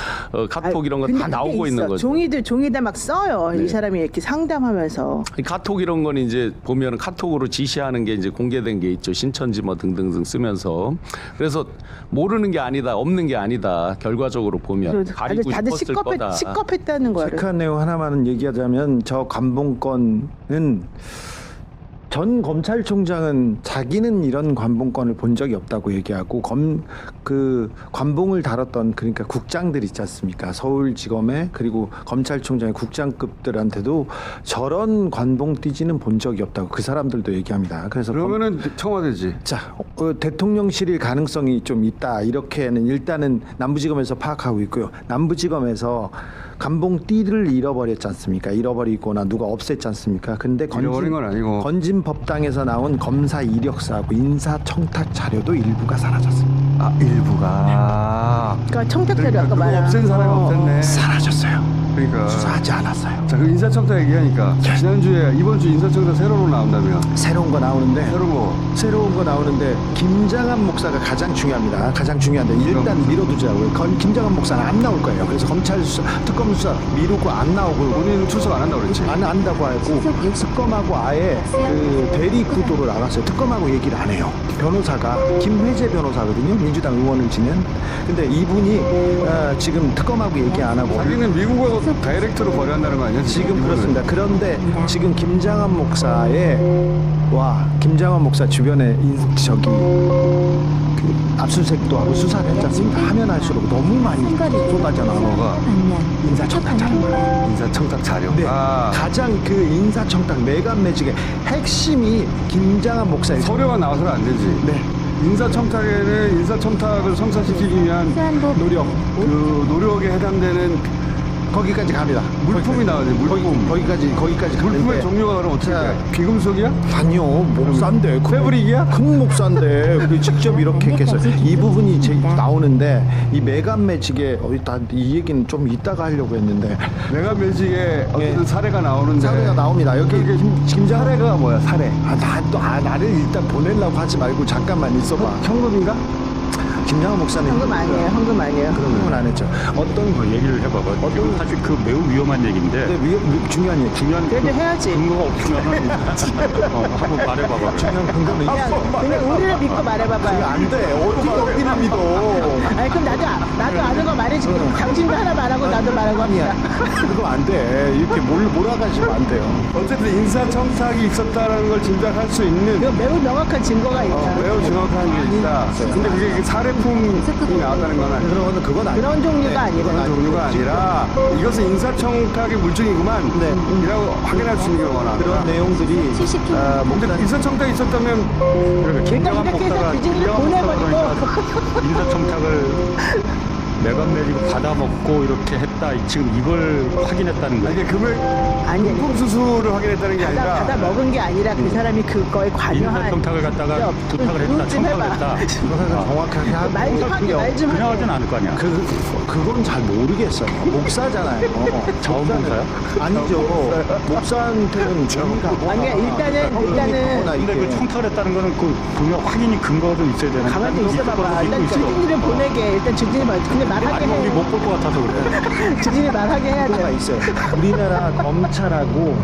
카톡 이런 거 근데 다 그게 나오고 있는 있어. 거죠. 종이다 막 써요. 네. 이 사람이 이렇게 상담하면서. 카톡 이런 건 이제 보면 카톡으로 지시하는 게 이제 공개된 게 있죠. 신천지 뭐 등등등 쓰면서. 그래서 모르는 게 아니다, 없는 게 아니다. 결과적으로 보면 가리고 다들 싶었을 거다. 시겁했다는 거예요. 체크한 내용 하나만 얘기하자면 저 관봉권은 전 검찰총장은 자기는 이런 관봉권을 본 적이 없다고 얘기하고 그 관봉을 다뤘던 그러니까 국장들 있지 않습니까? 서울지검에 그리고 검찰총장의 국장급들한테도 저런 관봉 띠지는 본 적이 없다고 그 사람들도 얘기합니다. 그래서 그러면은 청와대지. 자, 대통령실일 가능성이 좀 있다. 이렇게는 일단은 남부지검에서 파악하고 있고요. 남부지검에서 감봉띠를 잃어버렸지 않습니까? 잃어버리거나 누가 없앴지 않습니까? 근데 잃어버린 건 아니고. 건진법당에서 나온 검사 이력서하고 인사청탁 자료도 일부가 사라졌습니다. 아 일부가. 그러니까 청탁 자료 그러니까 아까 그거 말한 없앤 사람이 없앴네. 사라졌어요. 그러니까. 수사하지 않았어요. 자, 그 인사청탁 얘기하니까 지난주에 이번 주 인사청탁 새로운 거 나온다며. 새로운 거 나오는데 새로운 거 나오는데 김장한 목사가 가장 중요합니다. 가장 중요한데 일단 미뤄두자고요. 김장한 목사는 안 나올 거예요. 그래서 검찰 수사, 특검 수사 미루고 안 나오고 본인 출석 안 한다고 그랬지. 안 한다고 하고 특검하고 아예 그 대리 구도로 나갔어요. 특검하고 얘기를 안 해요. 변호사가 김회재 변호사거든요. 민주당 의원을 지낸. 근데 이분이 지금 특검하고 얘기 안 하고 자기는 미국하고 다이렉트로 거래한다는 거 아니야? 지금 그렇습니다. 그런데 지금 김장한 목사 주변에 그 압수수색도 하고 수사를 했지 않습니까? 하면 할수록 너무 많이 쏟아져 나오가 인사청탁 자료가. 인사청탁 자료. 네, 아, 가장 그 인사청탁 매간 매직의 핵심이 김장한 목사의 서류가 나와서는 안 되지. 네. 인사청탁에는 인사청탁을 성사시키기 위한 노력에 해당되는 거기까지 갑니다. 물품이 나와야 돼. 물품. 거기까지 물품의 가는데 종류가 그럼 어떻게 자, 돼? 비금속이야? 아니요, 목사인데 패브릭이야? 큰 목사인데 그 직접 이렇게 해서 이 부분이 나오는데 이 매간 매직에 이 얘기는 좀 이따가 하려고 했는데 내가 매직에 어떤 사례가 나오는데 사례가 나옵니다. 여기 김장 사례가 뭐야? 사례. 나를 일단 보내려고 하지 말고 잠깐만 있어봐. 현금인가? 김장한 목사는 헌금 아니에요. 헌금 아니에요. 그런 건 안 했죠. 어떤 얘기를 해봐봐. 지금 사실 그 매우 위험한 얘기인데 중요한 얘기. 중요한 그래도 해야지. 근거가 없으면 한번 말해봐봐. 중요한 근거는 그냥 우리를 믿고 말해봐봐요. 안 돼. 어디를 믿어? 아니 그럼 나도 아는 거 말해줄게. 당신도 하나 말하고 나도 말하고 합니다. 그거 안 돼. 이렇게 몰아가시면 안 돼요. 어쨌든 인사청탁이 있었다는 걸 짐작할 수 있는 이거 매우 명확한 증거가 있다. 매우 정확한 게 있다. 근데 그게 사례품이 나왔다는 건 아니야. 그건 아니에요. 그런 종류가 아니라. 그런 종류가 아니라 이것은 인사청탁의 물증이구만 이라고 확인할 수 있는 경우가 그런 많아. 내용들이 근데 인사청탁이 있었다면 그러니까 이렇게 해서 규진이를 보내버리고 인사청탁을 매각 내리고 받아먹고 이렇게 했다. 지금 이걸 확인했다는 거예요. 이게 금액 아니 금품 수수를 확인했다는 게 아니라 받아 먹은 게 아니라 그 사람이 그거에 관여한 인사청탁을 갖다가 부탁을 했다, 좀 청탁을 해봐. 했다. 그거는 정확하게 하고 말 좀 하게 말 좀 그냥 하게. 하진 않을 거 아니야. 그건 잘 모르겠어요. 목사잖아요. 자원 봉사요? 아니죠. 목사한테는 정의가 아니 일단은 근데 그 청탁을 했다는 거는 그 분명 확인이 근거가 좀 있어야 되는. 가만히 있어봐봐. 일단 주진이를 보내게. 일단 주진이 근데 말하게 아니 우리 해. 못 볼 것 같아서 그래. 주진이 말하게 해야 하나가 돼. 있어요. 우리나라 검찰하고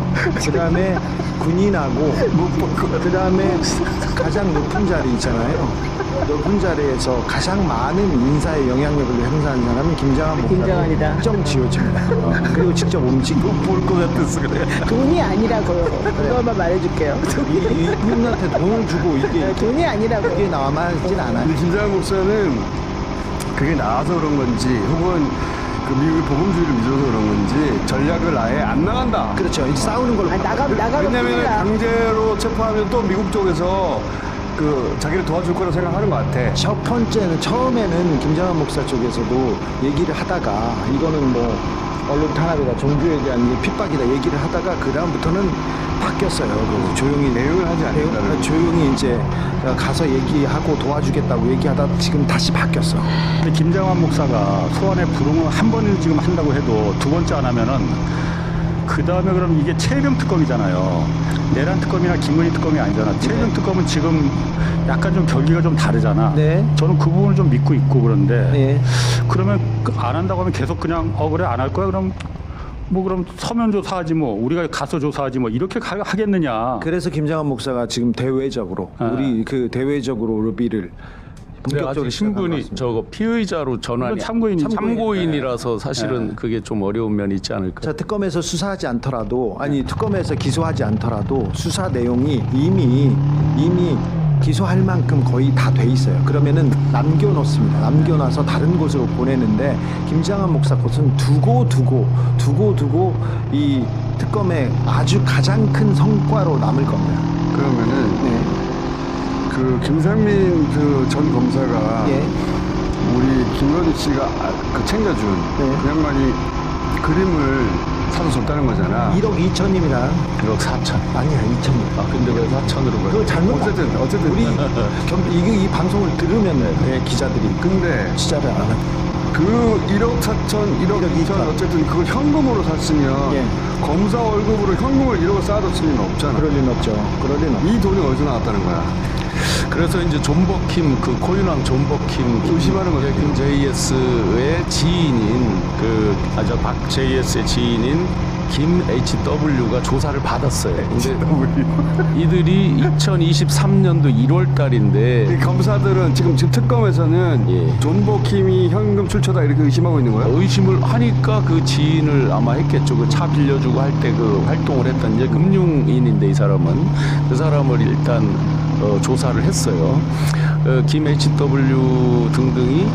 그다음에 군인하고 그다음에 가장 높은 자리 있잖아요. 높은 자리에서 가장 많은 인사의 영향력을 행사하는 사람은 김장한 목사고 김장한이다. 특정 지어집니다. 그리고 직접 움직이고 볼것 같았어 그래. 돈이 아니라고요. 그거만 말해줄게요. 이분한테 돈을 주고 이게 돈이 아니라고. 이게 나와만진 않아요. 근데 김장한 목사는 그게 나와서 그런 건지 혹은 그 미국의 복음주의를 믿어서 그런 건지 전략을 아예 안 나간다. 그렇죠. 이제 싸우는 걸로. 아, 나가면 왜냐면 큰일 나. 강제로 체포하면 또 미국 쪽에서 그 자기를 도와줄 거라고 생각하는 것 같아. 첫 번째는 처음에는 김장한 목사 쪽에서도 얘기를 하다가 이거는 뭐 언론 탄압이다, 종교에 대한 이게 핍박이다 얘기를 하다가 그 다음부터는 바뀌었어요. 그래서 조용히 내용을 하지 않는다는. 조용히 이제 가서 얘기하고 도와주겠다고 얘기하다 지금 다시 바뀌었어. 근데 김장환 목사가 소환에 불응을 한 번을 지금 한다고 해도 두 번째 안 하면은 그 다음에 그럼 이게 최혜병 특검이잖아요. 내란 특검이나 김건희 특검이 아니잖아. 최혜병 특검은 지금 약간 좀 결기가 좀 다르잖아. 네. 저는 그 부분을 좀 믿고 있고 그런데 네. 그러면 안 한다고 하면 계속 그냥 그래 안 할 거야 그럼 뭐 그럼 서면 조사하지 뭐 우리가 가서 조사하지 뭐 이렇게 하겠느냐. 그래서 김장한 목사가 지금 대외적으로 우리 그 대외적으로 로비를 근데 아직 본격적으로 신분이 시작한 것 저거 피의자로 전환이 참고인이죠. 참고인이라서 사실은 그게 좀 어려운 면이 있지 않을까. 자, 특검에서 수사하지 않더라도 특검에서 기소하지 않더라도 수사 내용이 이미 기소할 만큼 거의 다 돼 있어요. 그러면은 남겨놓습니다. 남겨놔서 다른 곳으로 보내는데 김장한 목사 것은 두고 이 특검의 아주 가장 큰 성과로 남을 겁니다. 그러면은 네. 그 김상민 그 전 검사가 예. 우리 김건희 씨가 그 챙겨준 네. 그 양반이 그림을 사서 줬다는 거잖아. 1억 2천입니다. 1억 4천. 아니야, 2천이요. 아 근데 왜 4천으로 그거 잘못 어쨌든 우리 이 방송을 들으면 기자들이 근데 취재를 안 하고 그 1억 4천, 1억 2천 2천. 어쨌든 그걸 현금으로 샀으면 예. 검사 월급으로 현금을 1억을 쌓아뒀을 리는 없잖아. 그럴 리는 없죠. 그럴 리는 없죠. 이 돈이 어디서 나왔다는 거야? 그래서 이제 존버킴 그 코인왕 존버킴 의심하는 거죠. 김 JS의 지인인 박 JS의 지인인 김 HW가 조사를 받았어요. 근데 이들이 2023년도 1월 달인데 이 검사들은 지금 특검에서는 예. 존버킴이 현금 출처다 이렇게 의심하고 있는 거야? 의심을 하니까 그 지인을 아마 했겠죠. 그 차 빌려주고 할 때 그 활동을 했던 이제 금융인인데 이 사람은 그 사람을 일단 조사를 했어요. 김 HW 등등이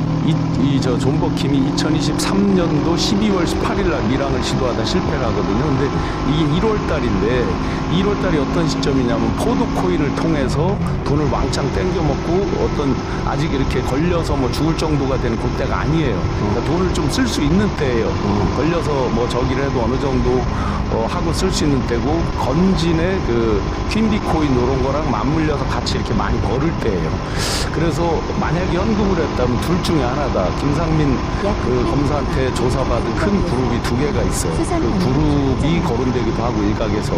저 존버킴이 2023년도 12월 18일 날 밀항을 시도하다 실패를 하거든요. 근데 이게 1월 달인데 1월 달이 어떤 시점이냐면 포도코인을 통해서 돈을 왕창 땡겨먹고 어떤 아직 이렇게 걸려서 뭐 죽을 정도가 되는 그때가 아니에요. 그러니까 돈을 좀 쓸 수 있는 때예요. 걸려서 뭐 저기를 해도 어느 정도 하고 쓸 수 있는 때고 건진의 그 퀸비코인 이런 거랑 맞물려서 같이 이렇게 많이 벌을 때예요. 그래서 만약에 현금을 했다면 둘 중에 하나다. 김상민 그 검사한테 조사받은 큰 그룹이 두 개가 있어요. 그 그룹이 거론되기도 하고 일각에서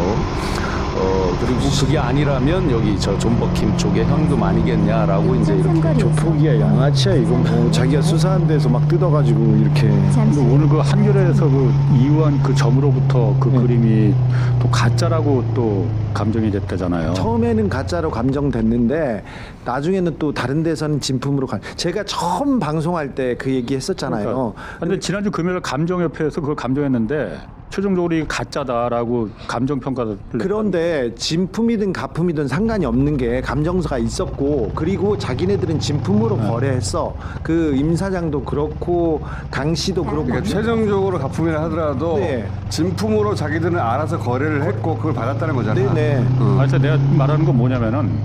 그리고 그게 아니라면 여기 저 존버킴 쪽에 현금 아니겠냐라고 이제 이렇게 조폭이야, 양아치야. 이건 뭐 자기가 수사한 데서 막 뜯어가지고 이렇게. 근데 오늘 그 한겨레에서 그 이후한 그 점으로부터 그 그림이 또 가짜라고 또 감정이 됐다잖아요. 처음에는 가짜로 감정됐는데 나중에는 또 다른 데서는 진품으로 제가 처음 방송할 때 그 얘기 했었잖아요. 근데 지난주 금요일 감정협회에서 그걸 감정했는데 최종적으로 이게 가짜다라고 감정평가를 그런데 진품이든 가품이든 상관이 없는 게 감정서가 있었고 그리고 자기네들은 진품으로 거래했어. 그 임 사장도 그렇고 강 씨도 그렇고 그러니까 최종적으로 가품이라 하더라도 네. 진품으로 자기들은 알아서 거래를 했고 그걸 받았다는 거잖아. 네네. 그래서 내가 말하는 건 뭐냐면은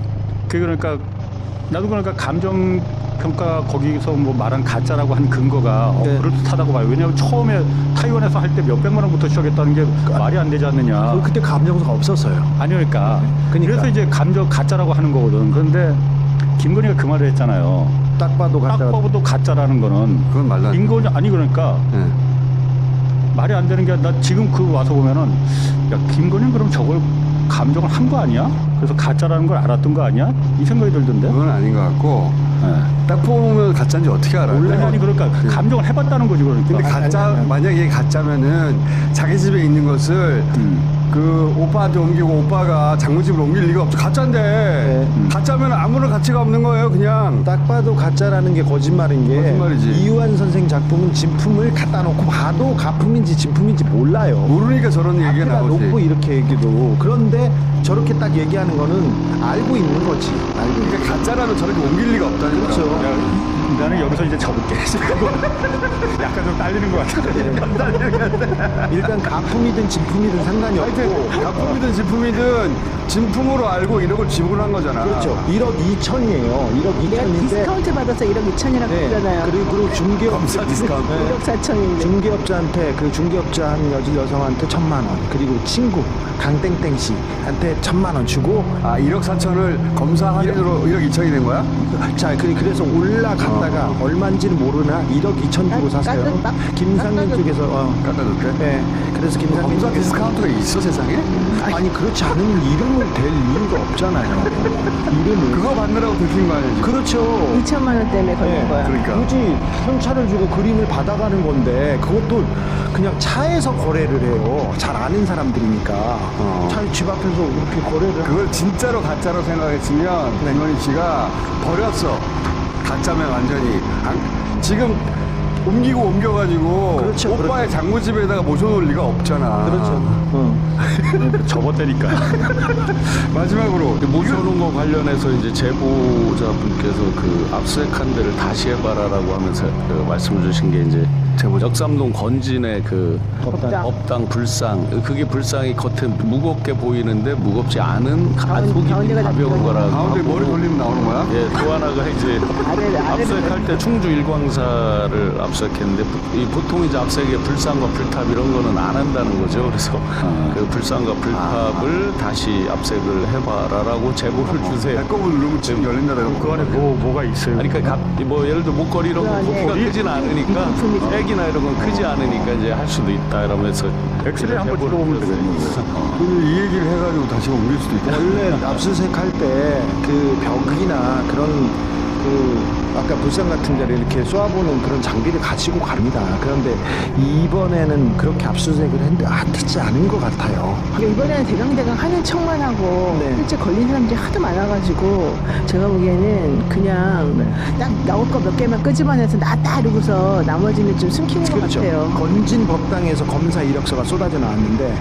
그게 그러니까 나도 그러니까 감정 평가 거기서 뭐 말한 가짜라고 한 근거가 네. 그럴듯하다고 봐요. 왜냐하면 처음에 타이완에서 할 때 몇백만 원부터 시작했다는 게 말이 안 되지 않느냐. 그때 감정서가 없었어요. 아니니까. 그러니까. 그래서 이제 감정 가짜라고 하는 거거든. 그런데 김건희가 그 말을 했잖아요. 딱 봐도 딱 가짜. 봐도 가짜라는 거는 그건 말도 안 돼. 김건희 아니 그러니까 네. 말이 안 되는 게 나 지금 그 와서 보면은 야 김건희는 그럼 저걸 감정을 한 거 아니야? 그래서 가짜라는 걸 알았던 거 아니야? 이 생각이 들던데. 그건 아닌 것 같고 네. 딱 보면 가짜인지 어떻게 알아요? 아니 그러니까 감정을 해봤다는 거지 그러니까. 근데 가짜 만약에 가짜면은 자기 집에 있는 것을 그 오빠한테 옮기고 오빠가 장모집으로 옮길 리가 없죠. 가짜인데 가짜면 아무런 가치가 없는 거예요. 그냥 딱 봐도 가짜라는 게 거짓말인 게 거짓말이지. 이유한 선생 작품은 진품을 갖다 놓고 봐도 가품인지 진품인지 몰라요. 모르니까 저런 얘기가 앞에다 나오지. 놓고 이렇게 얘기도 그런데 저렇게 딱 얘기하는 거는 알고 있는 거지. 알고 있는 그러니까 가짜라면 저렇게 옮길 리가 없다니까. 그렇죠. 나는 여기서 이제 접을게. 약간 좀 딸리는 것 같아. 일단 가품이든 진품이든 상관이 없고 하여튼 가품이든 진품이든 진품으로 알고 1억을 지불한 거잖아. 그렇죠. 1억 2천이에요. 1억 내가 2천인데 디스카운트 받아서 1억 2천이라고 그러잖아요. 그리고 중개업 검사 디스카운트. 1억 4천인데. 중개업자한테 그 중개업자 한 여성한테 1,000만 원 그리고 친구 강땡땡 씨한테 1,000만 원 주고 아 1억 4천을 검사 할인으로 1억 2천이 된 거야? 자 그래서 올라갔다가 얼마인지는 모르나 1억 2천 주고 샀어요. 김상민 쪽에서 깎아줬대? 네. 그래서 김상민 검사 쪽에서 디스카운트가 있어 세상에? 아니 그렇지 않으면 이름을 댈 이유가 없잖아요. 이름을 그거 받느라고 들킨 거 아니야? 그렇죠. 2천만 원 때문에 걸린 네, 거야. 그러니까. 굳이 현찰을 주고 그림을 받아가는 건데 그것도 그냥 차에서 거래를 해요. 잘 아는 사람들이니까 집 앞에서 이렇게 거래를 그걸 진짜로 가짜로 생각했으면 김건희 씨가 버렸어. 가짜면 완전히 지금 옮겨가지고 그렇죠, 오빠의 장모집에다가 모셔놓을 리가 없잖아. 그렇죠. 접었다니까. 마지막으로 모셔놓은 거 관련해서 이제 제보자분께서 그 압수수색한 데를 다시 해봐라라고 하면서 그 말씀 주신 게 이제 역삼동 건진의 그 법당 불상 그게 불상이 겉에 무겁게 보이는데 무겁지 않은 속이 가운데가 가벼운 거라고 가운데 하고 머리 돌리면 나오는 거야? 예, 또 하나가 이제 압수수색할 때 충주 일광사를 압수수색했는데 보통 이제 압수수색에 불상과 불탑 이런 거는 안 한다는 거죠. 그래서 그 불상과 불탑을 다시 압수수색을 해봐라라고 제보를 주세요. 배꼽을 누르면 지금 열린다고. 그 안에 뭐가 있어요? 아니, 그러니까 뭐 예를 들어 목걸이 이런 거 부피가 크진 않으니까 액이나 이런 건 크지 않으니까 이제 할 수도 있다 이러면서 엑스레이 한번 찍어보면 되겠네요. 이 얘기를 해가지고 다시 옮길 수도 있고. 원래 압수수색 할 때 그 벽이나 그런 그 아까 불상 같은 데를 이렇게 쏘아보는 그런 장비를 가지고 갑니다. 그런데 이번에는 그렇게 압수수색을 했는데 하지 않은 것 같아요. 이번에는 대강대강 하는 척만 하고 네. 실제 걸린 사람들이 하도 많아가지고 제가 보기에는 그냥 딱 나올 거 몇 개만 끄집어내서 나왔다 이러고서 나머지는 좀 숨기는 것 그렇죠. 같아요. 건진 법당에서 검사 이력서가 쏟아져 나왔는데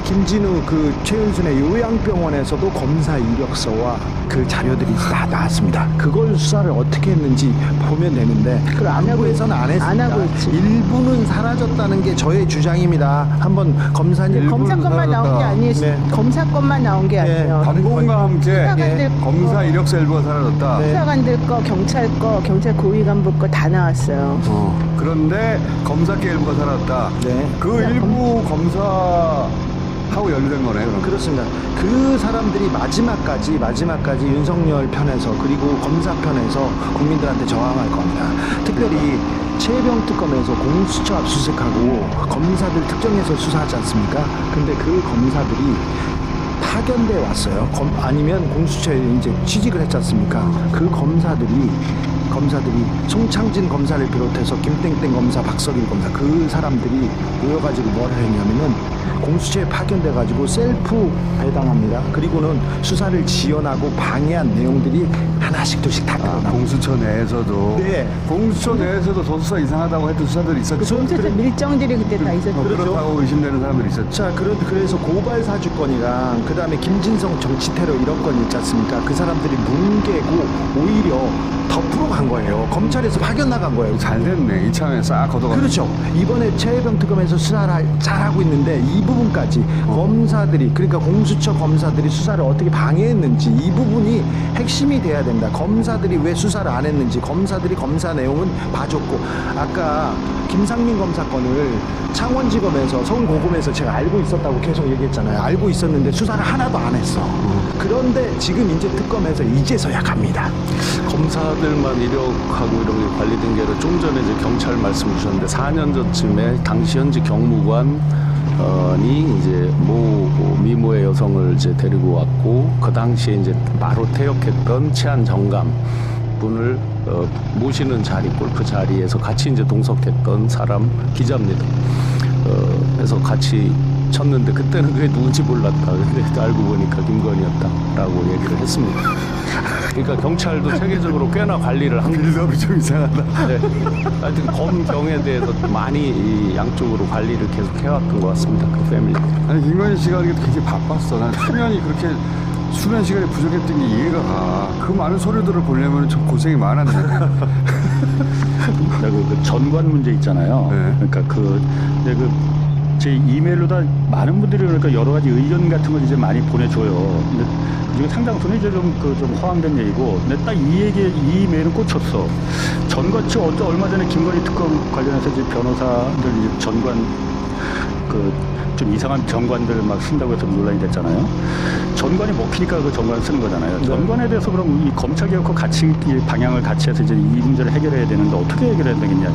김진우 그 최은순의 요양병원에서도 검사 이력서와 그 자료들이 다 나왔습니다. 그걸 수사를 어떻게 했는지 보면 되는데 그걸 안 하고 안부에서는 안 했습니다. 안 하고 있지. 일부는 사라졌다는 게 저의 주장입니다. 한번 검사님 검사 것만 나온 게 아니에요. 네. 검사 것만 나온 게 아니에요. 방공과 함께 수사관들 검사 이력서 일부가 사라졌다. 수사관들 거, 경찰 고위 간부 거 다 나왔어요. 그런데 검사계 일부가 사라졌다. 네. 그 일부 검사하고 연루된 거네. 그럼. 그렇습니다. 그 사람들이 마지막까지 윤석열 편에서 그리고 검사 편에서 국민들한테 저항할 겁니다. 특별히 최병 특검에서 공수처 압수수색하고 검사들 특정해서 수사하지 않습니까? 근데 그 검사들이 파견돼 왔어요. 아니면 공수처에 이제 취직을 했지 않습니까? 그 검사들이 송창진 검사를 비롯해서 김땡땡 검사, 박석일 검사 그 사람들이 모여가지고 뭘 했냐면은 공수처에 파견돼가지고 셀프 배당합니다. 그리고는 수사를 지연하고 방해한 내용들이 하나씩 둘씩 다 드러나고. 공수처 내에서도 네. 공수처 내에서도 저 수사 이상하다고 했던 수사들이 있었죠. 공수처 밀정들이 그때 다 있었죠. 그렇다고 의심되는 사람들이 있었죠. 자, 그래서 고발 사주권이랑 그 다음에 김진성 정치 테러 이런 건 있지 않습니까? 그 사람들이 뭉개고 오히려 덮으러 간 나간 거예요. 검찰에서 파견 나간 거예요. 잘 됐네. 이참에 싹 걷어가. 그렇죠. 이번에 최혜병 특검에서 수사를 잘하고 있는데 이 부분까지 검사들이 그러니까 공수처 검사들이 수사를 어떻게 방해했는지 이 부분이 핵심이 돼야 된다. 검사들이 왜 수사를 안 했는지 검사들이 검사 내용은 봐줬고 아까 김상민 검사 건을 창원지검에서 서울고검에서 제가 알고 있었다고 계속 얘기했잖아요. 알고 있었는데 수사를 하나도 안 했어. 그런데 지금 이제 특검에서 이제서야 갑니다. 검사들만 이력하고 이런 게 관리된 게 아니라 좀 전에 이제 경찰 말씀 주셨는데 4년 전쯤에 당시 현직 경무관이 이제 미모의 여성을 이제 데리고 왔고 그 당시에 이제 바로 퇴역했던 치안 정감 분을 모시는 자리, 골프 자리에서 같이 이제 동석했던 사람 기자입니다. 그래서 같이 쳤는데 그때는 그게 누군지 몰랐다. 근데 알고 보니까 김건희였다라고 얘기를 했습니다. 그러니까 경찰도 체계적으로 꽤나 관리를 한 빌드업이 좀 이상하다. 네. 하여튼 검경에 대해서 많이 이 양쪽으로 관리를 계속 해왔던 것 같습니다. 그 패밀리. 아니 김건희 씨가 이렇게 되게 바빴어. 난 수면이 그렇게 수면 시간이 부족했던 게 이해가 가. 그 많은 서류들을 보려면 좀 고생이 많았네. 그 전관 문제 있잖아요. 네. 그러니까 제 이메일로 다 많은 분들이 그러니까 여러 가지 의견 같은 걸 이제 많이 보내줘요. 근데 그중에 상당수는 이제 좀 허황된 얘기고, 근데 딱 이 이메일은 꽂혔어. 전관 측 얼마 전에 김건희 특검 관련해서 이제 변호사들 이제 전관 좀 이상한 정관들 막 쓴다고 해서 논란이 됐잖아요. 전관이 먹히니까 그 전관을 쓰는 거잖아요. 전관에 대해서 그럼 이 검찰개혁과 같이 이 방향을 같이 해서 이제 이 문제를 해결해야 되는데 어떻게 해결해야 되겠냐.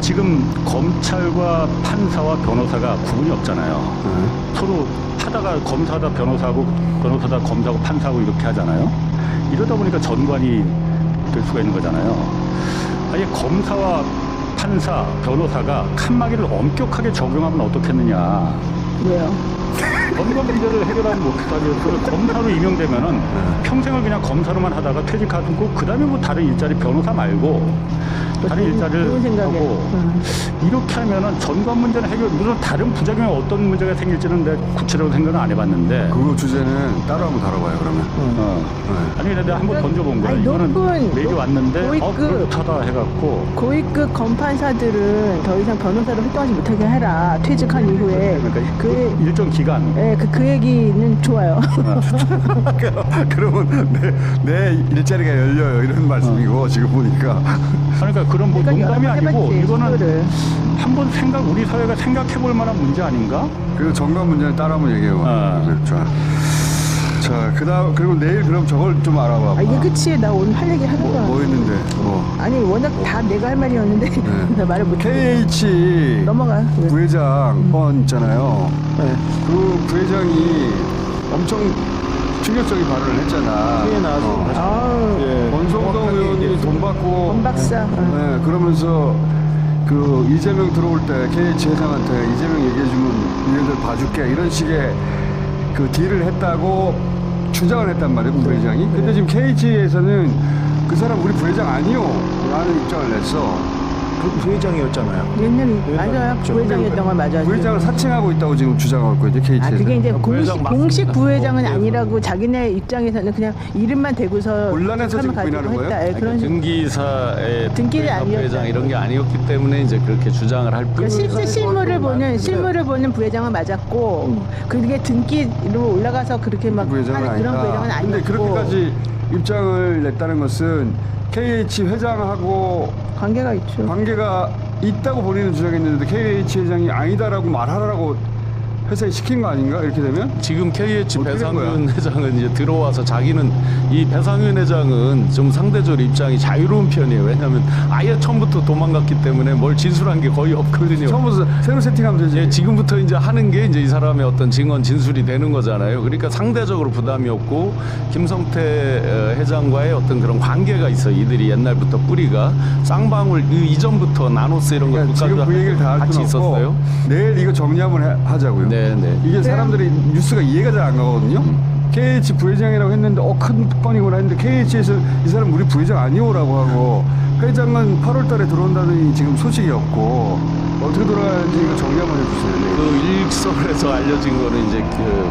지금 검찰과 판사와 변호사가 구분이 없잖아요. 서로 하다가 검사다 변호사하고 변호사다 검사하고 판사하고 이렇게 하잖아요. 이러다 보니까 전관이 될 수가 있는 거잖아요. 아예 검사와 판사, 변호사가 칸막이를 엄격하게 적용하면 어떻겠느냐. 왜요? 전관 문제를 해결하지 못하고 검사로 임용되면은 평생을 그냥 검사로만 하다가 퇴직하고 그 다음에 뭐 다른 일자리 변호사 말고 다른 일자리를 하고 이렇게 하면은 전관 문제는 해결. 물론 다른 부작용이 어떤 문제가 생길지는 내가 구체적으로 생각은 안 해봤는데. 그 주제는 따로 한번 다뤄봐요 그러면. 아니 근데 내가 한번 던져본 거야. 이거는 메일이 왔는데 그렇다다 해갖고 고위급 검판사들은 더 이상 변호사로 활동하지 못하게 해라. 퇴직한 이후에. 그러니까 일정 기간. 네, 그 얘기는 좋아요. 그러면 내 일자리가 열려요 이런 말씀이고 지금 보니까. 그러니까 그런 뭐 농담이 아니고 해봤지, 이거는 그거를. 한번 우리 사회가 생각해볼 만한 문제 아닌가? 그리고 정관 문제는 따로 한번 얘기해봐. 네, 좋아. 자, 그리고 내일 그럼 저걸 좀 알아봐. 이게 끝이에요. 나 오늘 할 얘기 하는 거야. 뭐 했는데? 아니 워낙 다 내가 할 말이었는데 나 말을 못해. KH 넘어가. 부회장 건 있잖아요. 네. 그 부회장이 엄청 충격적인 발언을 했잖아. 피해 나와서 권성동 의원이 돈 받고 권박사. 네, 그러면서 그 이재명 들어올 때 KH 회장한테 이재명 얘기해주면 니네들 봐줄게 이런 식의 그 딜을 했다고 주장을 했단 말이에요, 부회장이. 근데 지금 KH에서는 그 사람 우리 부회장 아니요 라는 입장을 냈어. 그 부회장이었잖아요. 옛날에 맞아요. 부회장이었던 건 맞아요. 부회장을 사칭하고 있다고 지금 주장하고 있죠, KH에서. 그게 이제 공식 부회장은 네. 아니라고 자기네 입장에서는 그냥 이름만 대고서 곤란해서 지금 가지고 부인하는 거예요? 했다. 그런 식으로. 등기사의 등기는 아니었다. 부회장 이런 게 아니었기 때문에 이제 그렇게 주장을 할 뿐. 실제 실물을 보는 부회장은 맞았고 그게 등기로 올라가서 그렇게 막 부회장은 하는 그런 부회장은 아니다. 아니었고. 근데 그렇게까지 입장을 냈다는 것은 KH 회장하고 관계가 있죠. 관계가 있다고 본인은 주장했는데 KH 회장이 아니다라고 말하라고 회사에 시킨 거 아닌가? 이렇게 되면? 지금 KH 어떻게 된 배상윤 회장은 이제 들어와서 자기는 이 배상윤 회장은 좀 상대적으로 입장이 자유로운 편이에요. 왜냐하면 아예 처음부터 도망갔기 때문에 뭘 진술한 게 거의 없거든요. 처음부터 새로 세팅하면 되지. 예, 지금부터 이제 하는 게 이제 이 사람의 어떤 증언 진술이 되는 거잖아요. 그러니까 상대적으로 부담이 없고 김성태 회장과의 어떤 그런 관계가 있어요. 이들이 옛날부터 뿌리가 쌍방울 이전부터 나노스 이런 그러니까 것도 지금 그 얘기를 다 할 같이 필요 없고 있었어요. 내일 이거 정리 한번 하자고요. 네. 이게 사람들이 뉴스가 이해가 잘 안 가거든요. KH 부회장이라고 했는데 큰 건이구나 했는데 KH에서 이 사람 우리 부회장 아니오라고 하고 회장은 8월 달에 들어온다더니 지금 소식이 없고 어떻게 돌아가는지 이거 정리 한번 해주세요. 네. 그 일설에서 알려진 거는 이제 그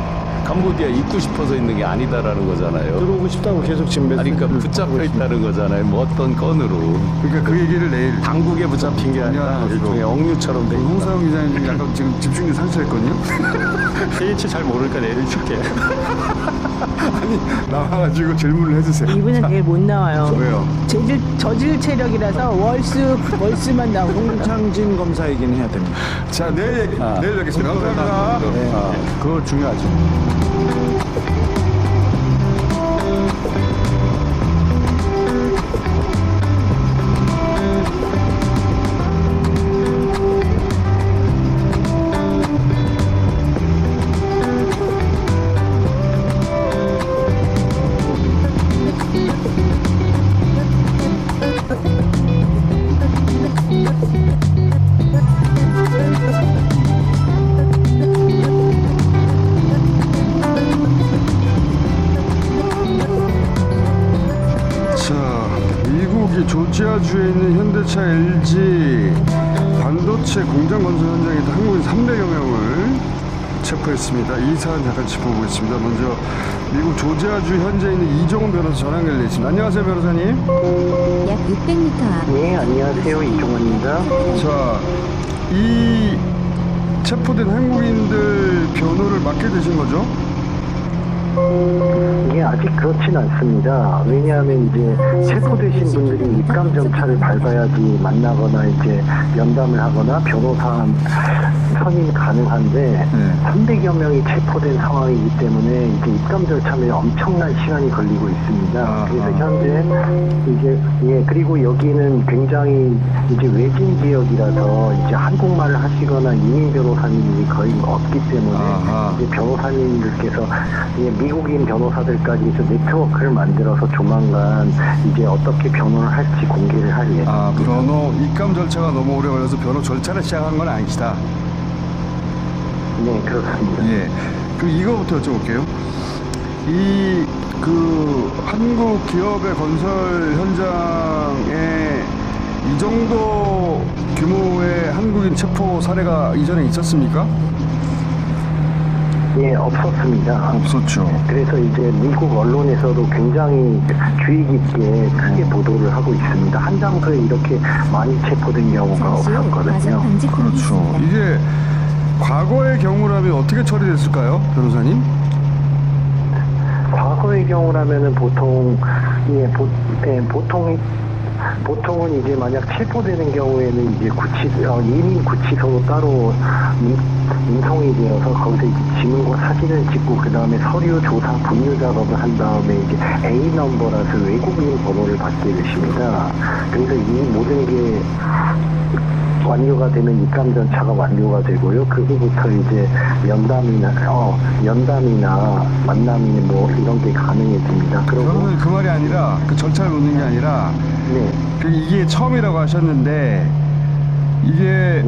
캄보디아 있고 싶어서 있는 게 아니다라는 거잖아요. 들어오고 싶다고 계속 지금 아니 그러니까 붙잡혀 있다는 거잖아요. 뭐 어떤 건으로. 그러니까 그 얘기를 내일 당국에 붙잡힌 게 아니라 일종의 억류처럼 돼 있다. 홍사영 기자님 약간 지금 집중력 상실했거든요. KH 잘 모르니까 내일 줄게. 아니 나와가지고 질문을 해주세요. 이분은 내일 못 나와요. 왜요? 저질 체력이라서 월수만 나오고. 홍창진 검사 얘기는 해야 됩니다. 자 내일 내일 뵙겠습니다. 감사합니다. 그거 중요하죠. 자, 미국이 조지아주에 있는 현대차 LG 반도체 공장 건설 현장에 있던 한국인 300여 명을 체포했습니다. 이 사안 잠깐 짚어보겠습니다. 먼저 미국 조지아주 현재 있는 이종훈 변호사 전화 연결돼 있습니다. 안녕하세요, 변호사님. 약 600m 앞 네, 안녕하세요. 이종원입니다. 자, 이 체포된 한국인들 변호를 맡게 되신 거죠? 이게 아직 그렇진 않습니다. 왜냐하면 이제 체포되신 분들이 입감 절차를 밟아야지 만나거나 이제 면담을 하거나 변호사 선임이 가능한데 300여 명이 체포된 상황이기 때문에 이제 입감 절차에 엄청난 시간이 걸리고 있습니다. 그래서 현재 이제 그리고 여기는 굉장히 이제 외진 지역이라서 이제 한국말을 하시거나 이민 변호사님이 거의 없기 때문에 이제 변호사님들께서 미국인 변호사들까지 해서 네트워크를 만들어서 조만간 이제 어떻게 변호를 할지 공개를 할 예정입니다. 변호 입감 절차가 너무 오래 걸려서 변호 절차를 시작한 건 아니시다. 네, 그렇습니다. 예. 그럼 이거부터 여쭤볼게요. 그 한국 기업의 건설 현장에 이 정도 규모의 한국인 체포 사례가 이전에 있었습니까? 예, 없었습니다. 없었죠. 그래서 이제 미국 언론에서도 굉장히 주의 깊게 크게 보도를 하고 있습니다. 한 장소에 이렇게 많이 체포된 경우가 잠시 후 과속 없었거든요. 방지턱이 그렇죠. 있습니다. 이게 과거의 경우라면 어떻게 처리됐을까요, 변호사님? 과거의 경우라면은 보통 보통은 이제 만약 체포되는 경우에는 이제 이민 구치소로 따로 인송이 되어서 거기서 이제 지문과 사진을 찍고 그 다음에 서류 조사 분류 작업을 한 다음에 이제 A 넘버라서 외국인 번호를 받게 되십니다. 그래서 이 모든 게 완료가 되면 입감 절차가 완료가 되고요. 그 후부터 이제 연담이나 만남이 뭐 이런 게 가능해집니다. 저는 그 말이 아니라 그 절차를 묻는 게 아니라 네. 이게 처음이라고 하셨는데 이게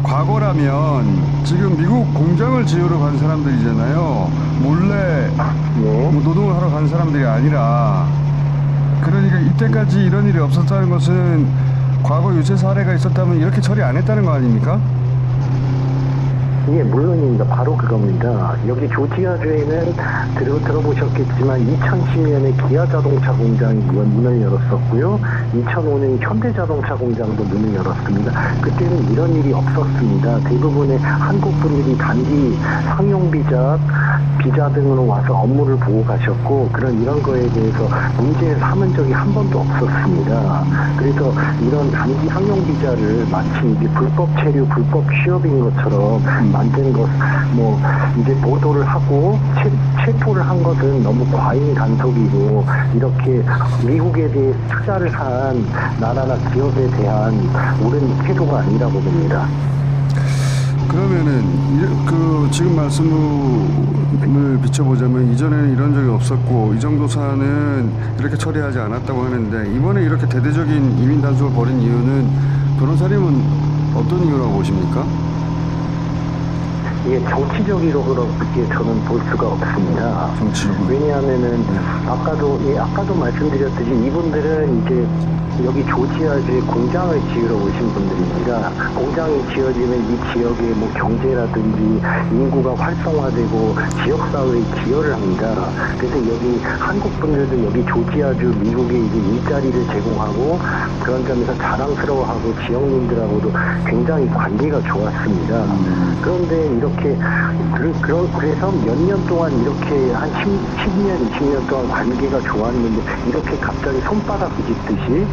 과거라면 지금 미국 공장을 지으러 간 사람들이잖아요. 몰래 뭐 노동을 하러 간 사람들이 아니라 그러니까 이때까지 이런 일이 없었다는 것은 과거 유죄 사례가 있었다면 이렇게 처리 안 했다는 거 아닙니까? 예, 물론입니다. 바로 그겁니다. 여기 조지아주에는 들어보셨겠지만 2010년에 기아 자동차 공장이 문을 열었었고요. 2005년 현대자동차 공장도 문을 열었습니다. 그때는 이런 일이 없었습니다. 대부분의 한국 분들이 단지 상용비자 등으로 와서 업무를 보고 가셨고 이런 거에 대해서 문제를 삼은 적이 한 번도 없었습니다. 그래서 이런 단지 상용비자를 마치 이제 불법 체류, 불법 취업인 것처럼 만든 것, 뭐 이제 보도를 하고 체포를 한 것은 너무 과잉 단속이고 이렇게 미국에 대해 투자를 한 나라나 기업에 대한 옳은 태도가 아니라고 봅니다. 그러면은 그 지금 말씀을 비춰보자면 이전에는 이런 적이 없었고 이 정도 사안은 이렇게 처리하지 않았다고 하는데 이번에 이렇게 대대적인 이민 단속을 벌인 이유는 변호사님은 어떤 이유라고 보십니까? 이게 정치적으로 그렇게 저는 볼 수가 없습니다. 정치적으로. 왜냐하면은 아까도 말씀드렸듯이 이분들은 이제 여기 조지아주에 공장을 지으러 오신 분들입니다. 공장이 지어지면 이 지역의 뭐 경제라든지 인구가 활성화되고 지역사회에 기여를 합니다. 그래서 여기 한국 분들도 여기 조지아주 미국에 이제 일자리를 제공하고 그런 점에서 자랑스러워하고 지역민들하고도 굉장히 관계가 좋았습니다. 그런데 이렇게 그래서 몇 년 동안 이렇게 한 10년, 20년 동안 관계가 좋았는데 이렇게 갑자기 손바닥 뒤집듯이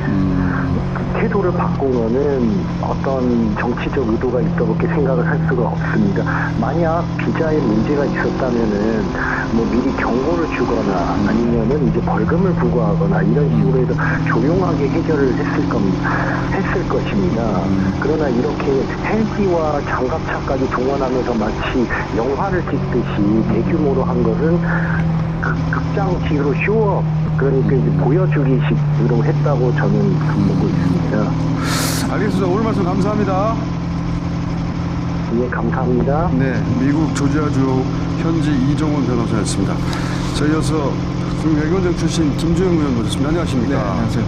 태도를 바꾸면은 어떤 정치적 의도가 있다고밖에 생각을 할 수가 없습니다. 만약 비자에 문제가 있었다면은 뭐 미리 경고를 주거나 아니면은 이제 벌금을 부과하거나 이런 식으로 해서 조용하게 해결을 했을 것입니다. 그러나 이렇게 헬기와 장갑차까지 동원하면서 마치 영화를 찍듯이 대규모로 한 것은 극장식으로 쇼업, 그러니까 이제 보여주기식으로 했다고 저는 보고 있습니다. 알겠습니다. 오늘 말씀 감사합니다. 예, 감사합니다. 네, 미국 조지아주 현지 이종원 변호사였습니다. 자, 이어서 외교원장 출신 김주영 의원 모셨습니다. 안녕하십니까? 네, 안녕하세요.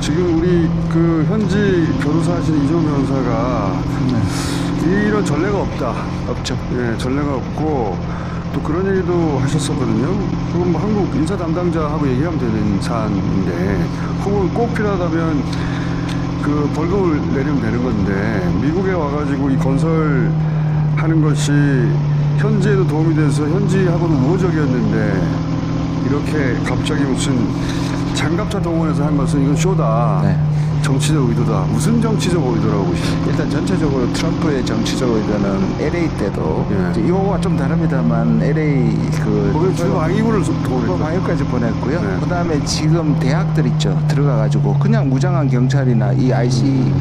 지금 우리 그 현지 변호사하신 이종원 변호사가 이런 전례가 없죠. 예, 전례가 없고 또 그런 얘기도 하셨었거든요. 그건 뭐 한국 인사 담당자하고 얘기하면 되는 사안인데 혹은 꼭 필요하다면 그 벌금을 내리면 되는 건데 미국에 와가지고 이 건설하는 것이 현지에도 도움이 돼서 현지하고도 우호적이었는데 이렇게 갑자기 무슨 장갑차 동원해서 한 것은 이건 쇼다. 네. 정치적 의도다. 무슨 정치적 의도라고 보십니까? 일단 전체적으로 트럼프의 정치적 의도는 LA 때도 예. 이제 이거가 좀 다릅니다만 LA 거기 주로 방위군을 동원했죠. 방위까지 보냈고요. 네. 그다음에 지금 대학들 있죠. 들어가가지고 그냥 무장한 경찰이나 이 IC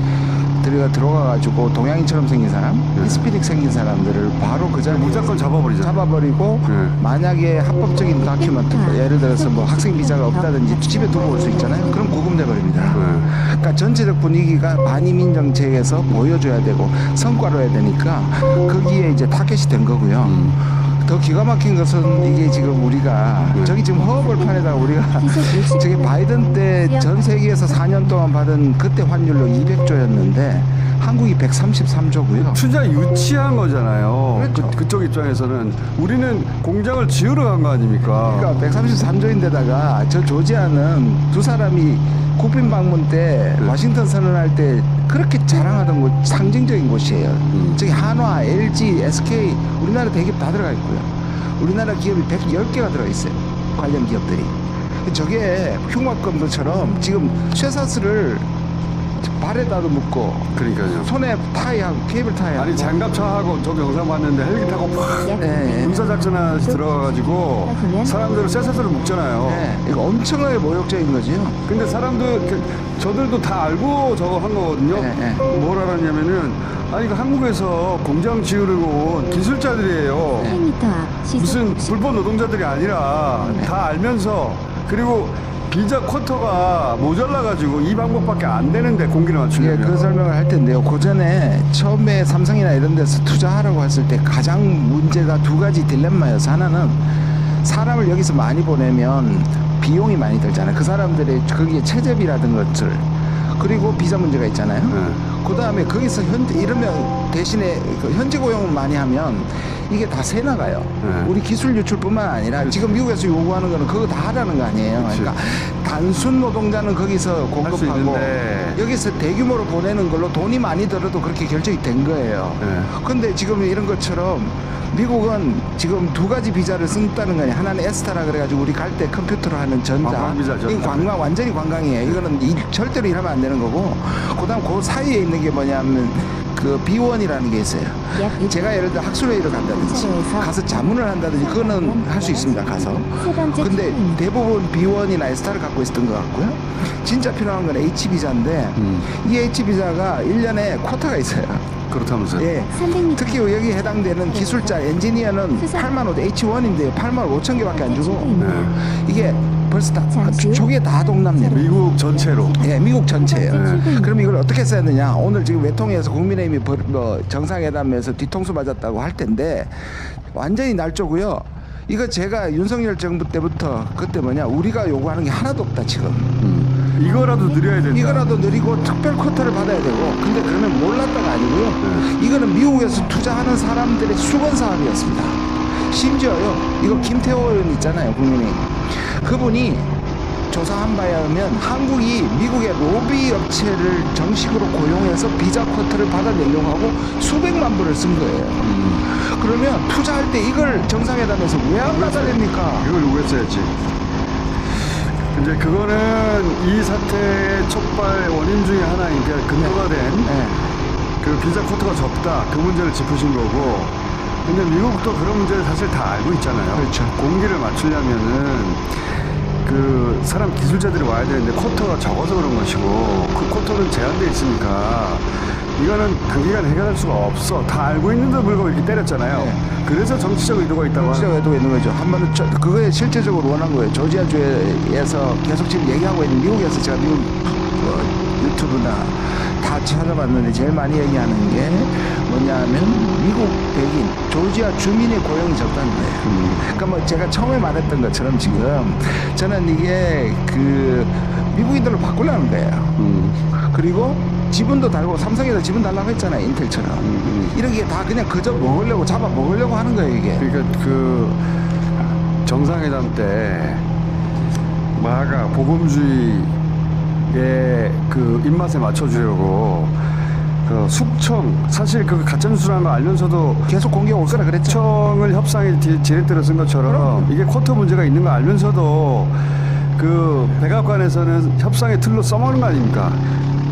들어가가지고 동양인처럼 생긴 사람, 히스피릭 생긴 사람들을 바로 그 자리에 무조건 잡아버리고 네. 만약에 합법적인 다큐멘트, 예를 들어서 뭐 학생 비자가 없다든지 집에 두고 올 수 있잖아요. 그럼 구금돼 버립니다. 그러니까 전체적 분위기가 반이민 정책에서 보여줘야 되고 성과로 해야 되니까 거기에 이제 타겟이 된 거고요. 더 기가 막힌 것은 이게 지금 우리가 저기 지금 허허벌판에다가 우리가 저기 바이든 때 전 세계에서 4년 동안 받은 그때 환율로 200조였는데 한국이 133조고요. 투자 유치한 거잖아요. 그렇죠. 그쪽 입장에서는 우리는 공장을 지으러 간 거 아닙니까? 그러니까 133조인데다가 저 조지아는 두 사람이 국빈 방문 때 워싱턴 선언할 때 그렇게 자랑하던 곳, 상징적인 곳이에요. 저기 한화, LG, SK 우리나라 대기업 다 들어가 있고요. 우리나라 기업이 110개가 들어가 있어요. 관련 기업들이. 저게 흉악검도처럼 지금 쇠사슬을 발에다도 묶고 그러니까요. 손에 타이하고 케이블 타이하고 아니 장갑차하고 저 영상 봤는데 헬기 타고 팍 군사작전하시 들어가가지고 사람들을 쇠사슬을 묶잖아요. 네, 이거 엄청나게 모욕적인 거죠. 근데 사람들 저들도 다 알고 저거 한 거거든요. 뭘 알았냐면은 아니 그 한국에서 공장 지으려고 온 기술자들이에요. 800m 무슨 불법 노동자들이 아니라 다 알면서 그리고 비자 쿼터가 모자라가지고 이 방법밖에 안 되는데 공기를 맞추려면 그 설명을 할 텐데요. 그 전에 처음에 삼성이나 이런 데서 투자하라고 했을 때 가장 문제가 두 가지 딜레마여서 하나는 사람을 여기서 많이 보내면 비용이 많이 들잖아요. 그 사람들의 거기에 체재비라든 것들 그리고 비자 문제가 있잖아요. 그 다음에 거기서 이러면 대신에 현지 고용을 많이 하면 이게 다 새 나가요. 우리 기술 유출뿐만 아니라 지금 미국에서 요구하는 거는 그거 다 하라는 거 아니에요. 그러니까 단순 노동자는 거기서 공급하고 여기서 대규모로 보내는 걸로 돈이 많이 들어도 그렇게 결정이 된 거예요. 근데 지금 이런 것처럼 미국은 지금 두 가지 비자를 쓴다는 거냐. 하나는 에스타라 그래가지고 우리 갈 때 컴퓨터로 하는 전자. 관광비자죠. 이건 관광, 완전히 관광이에요. 이거는 절대로 일하면 안 되는 거고. 그다음 그 사이에 있는 게 뭐냐면 그 B1이라는 게 있어요. 제가 예를 들어 학술회의를 간다든지 가서 자문을 한다든지 그거는 할 수 있습니다. 가서. 근데 대부분 B1이나 에스타를 갖고 있었던 것 같고요. 진짜 필요한 건 H비자인데 이 H비자가 1년에 쿼터가 있어요. 그렇다면서요? 예. 특히 여기 해당되는 기술자 엔지니어는 8만 5 H1인데요. 8만 5천 개밖에 안 주고 이게 벌써 다 잠시 후 초기에 다 동남내로. 미국 전체로. 예, 미국 전체예요. 출구입니다. 그럼 이걸 어떻게 써야 되냐? 오늘 지금 외통위에서 국민의힘이 정상회담에서 뒤통수 맞았다고 할 텐데 완전히 날조고요. 이거 제가 윤석열 정부 때부터 그때 우리가 요구하는 게 하나도 없다 지금. 이거라도 느려야 된다. 이거라도 느리고 특별 쿼터를 받아야 되고, 근데 그거는 몰랐다가 아니고요. 이거는 미국에서 투자하는 사람들의 수건 사업이었습니다. 심지어요, 이거 김태호 의원 있잖아요, 국민의힘. 그분이 조사한 바에 의하면 한국이 미국의 로비 업체를 정식으로 고용해서 비자 쿼터를 받아내려고 하고 수백만 불을 쓴 거예요. 그러면 투자할 때 이걸 정상회담에서 왜 안 받아냅니까? 이걸 요구했어야지. 이제 그거는 이 사태의 촉발 원인 중에 하나인 게 근거가 된 그 비자 쿼터가 적다, 그 문제를 짚으신 거고. 근데 미국도 그런 문제를 사실 다 알고 있잖아요. 그렇죠. 공기를 맞추려면은 그 사람 기술자들이 와야 되는데 쿼터가 적어서 그런 것이고, 그 쿼터는 제한돼 있으니까 이거는 단기간에 해결할 수가 없어. 다 알고 있는데도 불구하고 이렇게 때렸잖아요. 네. 그래서 정치적 의도가 있다고 정치적 하는. 의도가 있는 거죠. 한 번은 그거에 실제적으로 원한 거예요. 조지아주에서 계속 지금 얘기하고 있는 미국에서 제가 미국 유튜브나 다 찾아봤는데 제일 많이 얘기하는 게 뭐냐면 미국 백인 조지아 주민의 고용이 적다는 거예요. 그러니까 뭐 제가 처음에 말했던 것처럼 지금 저는 이게 그 미국인들로 바꾸려는 거예요. 그리고 지분도 달고 삼성에서 지분 달라고 했잖아요, 인텔처럼. 이런 게 다 그냥 그저 먹으려고 잡아 먹으려고 하는 거예요, 이게. 그러니까 그 정상회담 때 마가 보범주의의 그 입맛에 맞춰주려고 그 숙청, 사실 그 가짜뉴스라는 거 알면서도 계속 공개가 올 거라 그랬죠. 숙청을 협상에 지렛대로 쓴 것처럼 이게 쿼터 문제가 있는 거 알면서도 그 백악관에서는 협상의 틀로 써먹는 거 아닙니까?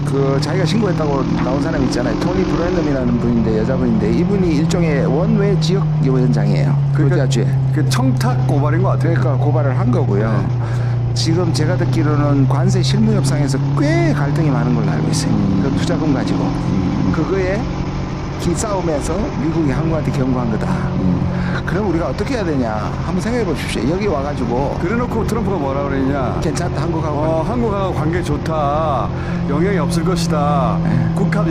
그 자기가 신고했다고 나온 사람 있잖아요. 토니 브랜덤이라는 분인데, 여자분인데, 이분이 일종의 원외 지역 위원장이에요. 조지아주에. 그 청탁 고발인 것 같아요. 그러니까 고발을 한 거고요. 지금 제가 듣기로는 관세 실무 협상에서 꽤 갈등이 많은 걸로 알고 있어요. 그 투자금 가지고 그거에 기싸움에서 미국이 한국한테 경고한 거다. 그럼 우리가 어떻게 해야 되냐 한번 생각해 보십시오. 여기 와가지고 그래놓고 트럼프가 뭐라 그러냐? 괜찮다, 한국하고 한국하고 관계 좋다, 영향이 없을 것이다. 국합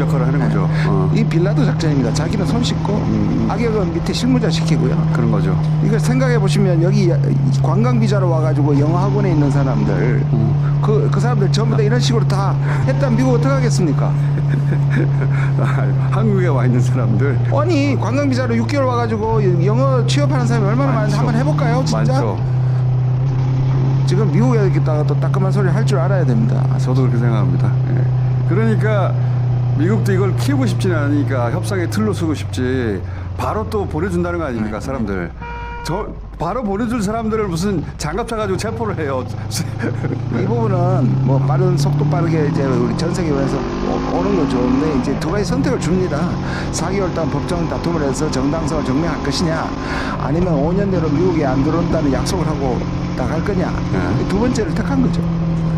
역할을 하는 거죠. 이 빌라도 작전입니다. 자기는 손 씻고 악역은 밑에 실무자 시키고요. 그런 거죠. 이걸 생각해 보시면 여기 관광 비자로 와가지고 영어 학원에 있는 사람들, 그 사람들 전부 다 이런 식으로 다 했다면 미국 어떻게 하겠습니까? 한국에 와 있는 사람들 아니 관광 비자로 6개월 와가지고 영어 취업하는 사람이 얼마나 많은지 한번 해볼까요, 진짜? 많죠. 지금 미국에 있다가 또 따끔한 소리 할 줄 알아야 됩니다. 저도 그렇게 생각합니다. 예. 그러니까 미국도 이걸 키우고 싶지는 않으니까 협상의 틀로 쓰고 싶지, 바로 또 보내준다는 거 아닙니까, 사람들. 바로 보내줄 사람들을 무슨 장갑 차가지고 체포를 해요. 이 부분은 뭐 속도 빠르게 이제 우리 전 세계에서 오는 건 좋은데, 이제 두 가지 선택을 줍니다. 4개월 동안 법정 다툼을 해서 정당성을 증명할 것이냐, 아니면 5년 내로 미국에 안 들어온다는 약속을 하고 나갈 거냐. 두 번째를 택한 거죠.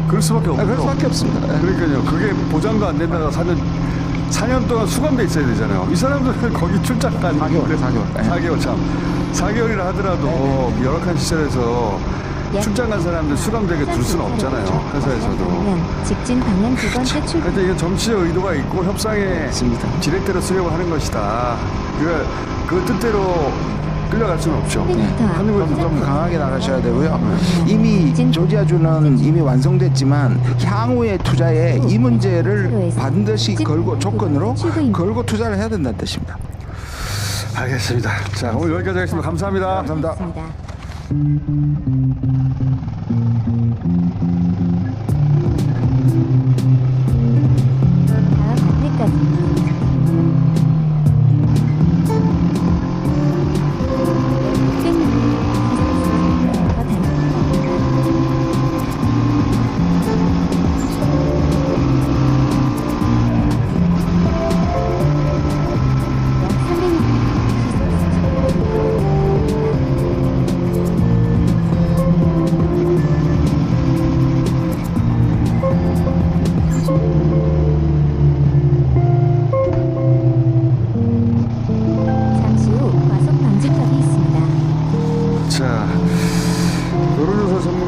그럴 수밖에 없죠. 그럴 수밖에 없습니다. 그러니까요. 그게 보장도 안 된다가 4년 동안 수감돼 있어야 되잖아요. 이 사람들은 거기 출장 간 4개월 참. 4개월이라 하더라도 열악한 시설에서 출장 간 사람들 수감되게 둘 수는 없잖아요, 회사에서도. 직진 방향 두 번째 출구. 그러니까 이게 정치적 의도가 있고 협상에 지렛대로 쓰려고 하는 것이다. 그 뜻대로 끌려갈 수는 없죠. 한국에서 좀 강하게 나가셔야 되고요. 이미 조지아주는 이미 완성됐지만 향후의 투자에 이 문제를 반드시 걸고 조건으로 걸고 투자를 해야 된다는 뜻입니다. 알겠습니다. 자, 오늘 여기까지 하겠습니다. 감사합니다. 감사합니다. 다음 안내까지.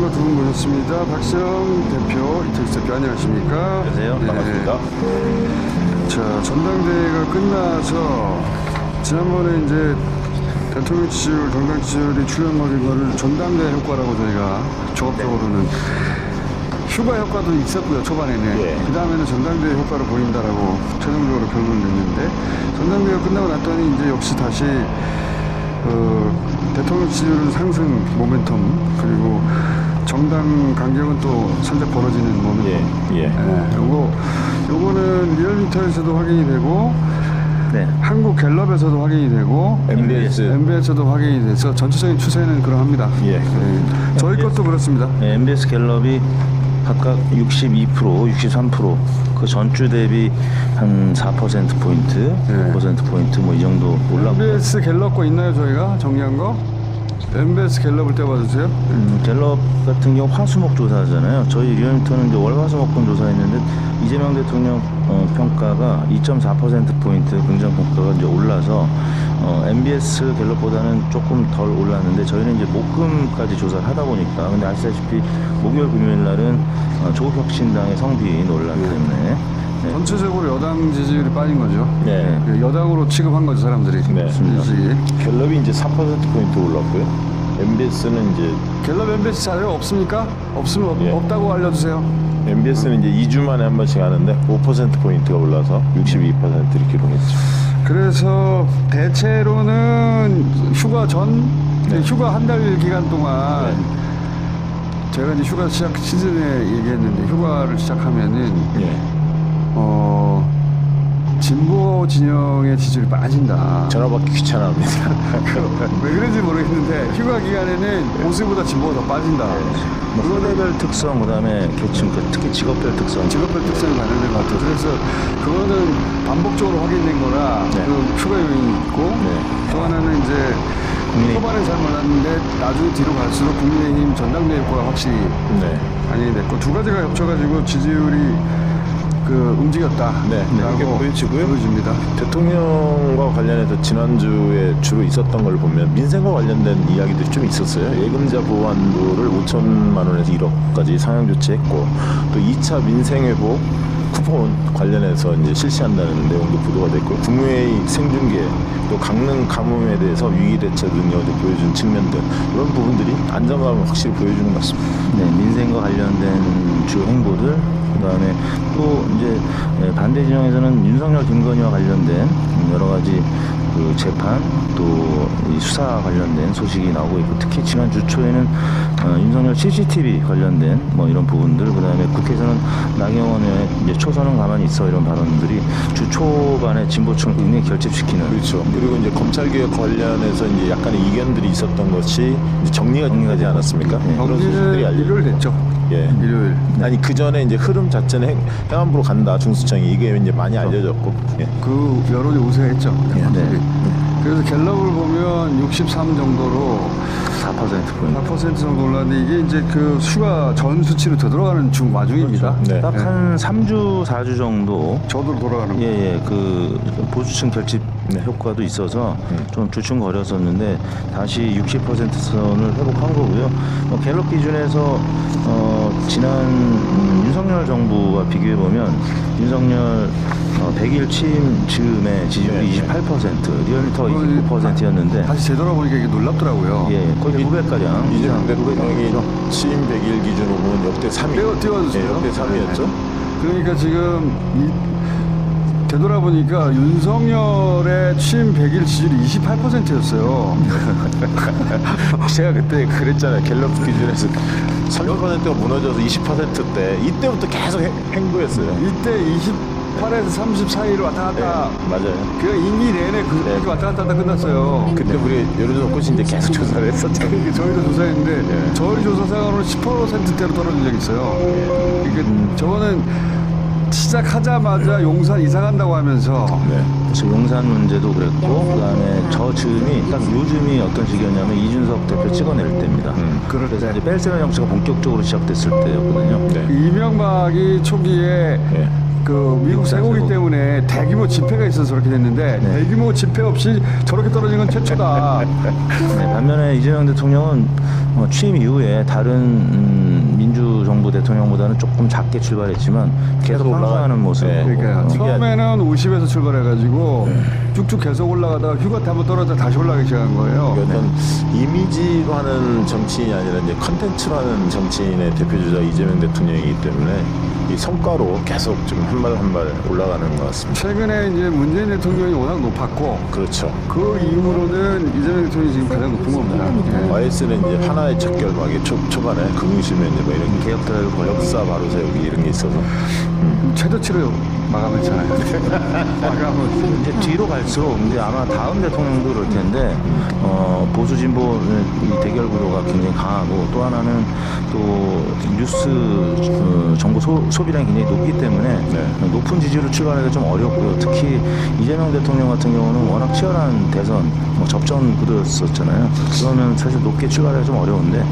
전문가 두 분 모셨습니다. 박시영 대표, 이택수 대표 안녕하십니까? 안녕하세요. 반갑습니다. 자, 전당대회가 끝나서 지난번에 이제 대통령 지지율, 정당 지지율이 출렁거린 거를 전당대회 효과라고 저희가 종합적으로는 휴가 효과도 있었고요, 초반에는. 예. 그 다음에는 전당대회 효과를 보인다라고 최종적으로 결론을 냈는데, 전당대회가 끝나고 났더니 이제 역시 다시 대통령 지지율은 상승 모멘텀, 그리고 정당 간격은 또 살짝 벌어지는 모멘텀. 예. 요거는 리얼미터에서도 확인이 되고, 네. 한국 갤럽에서도 확인이 되고, MBS에서도 확인이 돼서 전체적인 추세는 그러합니다. 예. 저희 것도 그렇습니다. 네, MBS 갤럽이 각각 62%, 63%, 그 전주 대비 한 4%포인트, 예. 5%포인트 뭐 이 정도 올랐고. MBS 갤럽 거 있나요, 저희가? 정리한 거? MBS 갤럽을 떼봐주세요. 갤럽 같은 경우 화수목 조사잖아요. 저희 리얼미터는 이제 월화수목금 조사했는데 이재명 대통령 평가가 2.4%포인트 긍정평가가 이제 올라서 MBS 갤럽보다는 조금 덜 올랐는데 저희는 이제 목금까지 조사를 하다 보니까 근데 아시다시피 목요일 금요일 날은 조국혁신당의 성비 논란 때문에 네. 전체적으로 여당 지지율이 빠진 거죠. 네. 여당으로 취급한 거죠, 사람들이. 네. 일찍이. 갤럽이 이제 4%포인트 올랐고요. MBS는 이제 갤럽 MBS 자료 없습니까? 없으면 예. 없다고 알려주세요. MBS는 이제 2주 만에 한 번씩 하는데 5%포인트가 올라서 62%를 기록했죠. 그래서 대체로는 휴가 전, 네. 휴가 한 달 기간 동안 제가 이제 휴가 시작 시즌에 얘기했는데 휴가를 시작하면은 예. 진보 진영의 지지율이 빠진다. 전화 받기 귀찮아합니다. 왜 그런지 모르겠는데 휴가 기간에는 보수보다 진보가 더 빠진다. 뭐 세대별 특성 그다음에 계층 특히 직업별 특성 직업별 특성이 반영된 것 같아요. 그래서 그거는 반복적으로 확인된 거라 네. 그 휴가 요인이 있고 또 하나는 이제 초반에 잘 몰랐는데 나중에 뒤로 갈수록 국민의힘 전당대회 효과가 확실히 네. 반영이 됐고 두 가지가 겹쳐가지고 지지율이 움직였다. 네. 라고 이렇게 보여지고요. 보여집니다. 대통령과 관련해서 지난주에 주로 있었던 걸 보면 민생과 관련된 이야기들이 좀 있었어요. 예금자 보완도를 5천만 원에서 1억까지 상향 조치했고 또 2차 민생회복 쿠폰 관련해서 이제 실시한다는 내용도 보도가 됐고 국무회의 생중계 또 강릉 가뭄에 대해서 위기 대처 능력을 보여준 측면들 이런 부분들이 안정감을 확실히 보여주는 것 같습니다. 네, 민생과 관련된 주요 행보들 그다음에 또 이제 반대 진영에서는 윤석열 김건희와 관련된 여러 가지 그 재판 또 이 수사 관련된 소식이 나오고 있고 특히 지난 주 초에는 윤석열 CCTV 관련된 뭐 이런 부분들 그다음에 국회에서는 나경원 의원의 이제 초선은 가만히 있어 이런 발언들이 주 초반에 진보층을 굉장히 결집시키는 그렇죠. 그리고 이제 검찰 개혁 관련해서 이제 약간의 이견들이 있었던 것이 이제 정리가 되지 않았습니까? 네. 그런 소식들이 정리는 알려. 일요일 됐죠. 예. 일요일. 아니 그 전에 이제 흐름 자체는 행안부로 간다 중수청이 이게 이제 많이 알려졌고. 예. 그 여론이 우세했죠. 네. 그래서 갤럽을 보면 63 정도로 4%포인트 4% 정도 올랐는데 이게 이제 그 휴가 전 수치로 되돌아가는 중 와중입니다. 네. 딱 한 3주 4주 정도 저도 돌아가는 거. 예, 그 보수층 결집 효과도 있어서 좀 주춤거렸었는데 다시 60% 선을 회복한 거고요. 갤럽 기준에서 지난 윤석열 정부와 비교해 보면 윤석열 100일 취임 즈음에 지지율이 28%, 리얼미터가 29%였는데 다시 되돌아보니까 이게 놀랍더라고요. 예, 거의 900가량 이재명 대통령이 취임 100일 기준으로 보면 역대 3위. 띄워주세요. 예, 역대 3위였죠. 그러니까 지금 되돌아보니까 윤석열의 취임 100일 지지율이 28%였어요. 제가 그때 그랬잖아요. 갤럽 기준에서 30%가 무너져서 20%대 이때부터 계속 행보했어요. 이때 28에서 30 사이를 왔다 갔다. 네, 맞아요. 그냥 임기 내내 그렇게 왔다 갔다 끝났어요. 그때 우리 여론조사 이제 계속 조사를 했었잖아요. 이게 저희도 조사했는데 저희 조사상으로는 10%대로 떨어진 적이 있어요. 이게 저거는 시작하자마자 용산 이사 간다고 하면서 그래서 용산 문제도 그랬고 그다음에 저 즈음이 딱 요즘이 어떤 시기였냐면 이준석 대표 찍어낼 때입니다. 그래서 이제 뺄세라 정치가 본격적으로 시작됐을 때였거든요. 네. 이명박이 초기에 그 미국 쇠고기 때문에 대규모 집회가 있어서 그렇게 됐는데 대규모 집회 없이 저렇게 떨어진 건 최초다. 네, 반면에 이재명 대통령은 취임 이후에 다른 민주정부 대통령보다는 조금 작게 출발했지만 계속 상승하는 모습. 그러니까 처음에는 50에서 출발해가지고 쭉쭉 계속 올라가다가 휴가 때 한번 떨어져 다시 올라가기 시작한 거예요. 어떤 이미지로 하는 정치인이 아니라 이제 컨텐츠로 하는 정치인의 대표주자 이재명 대통령이기 때문에 이 성과로 계속 좀 한 발 한 발 올라가는 것 같습니다. 최근에 이제 문재인 대통령이 워낙 높았고 그렇죠. 그 이후로는 이재명 대통령이 지금 가장 높은 겁니다. YS는 이제 하나의 척결 막이 초반에 금융실면제 뭐 이런 개혁들을 역사 바로 세우기 이런 게 있어서 최저치로 마감했잖아요. 마감은 이제 뒤로 갈수록 이제 아마 다음 대통령도 그럴 텐데 보수 진보 이 대결 구도가 굉장히 강하고 또 하나는 또 뉴스 정보 소비량이 굉장히 높기 때문에 높은 지지율을 출발하기가 좀 어렵고요. 특히 이재명 대통령 같은 경우는 워낙 치열한 대선 접전 구도였었잖아요. 그러면 사실 높게 출발하기가 좀 어려운데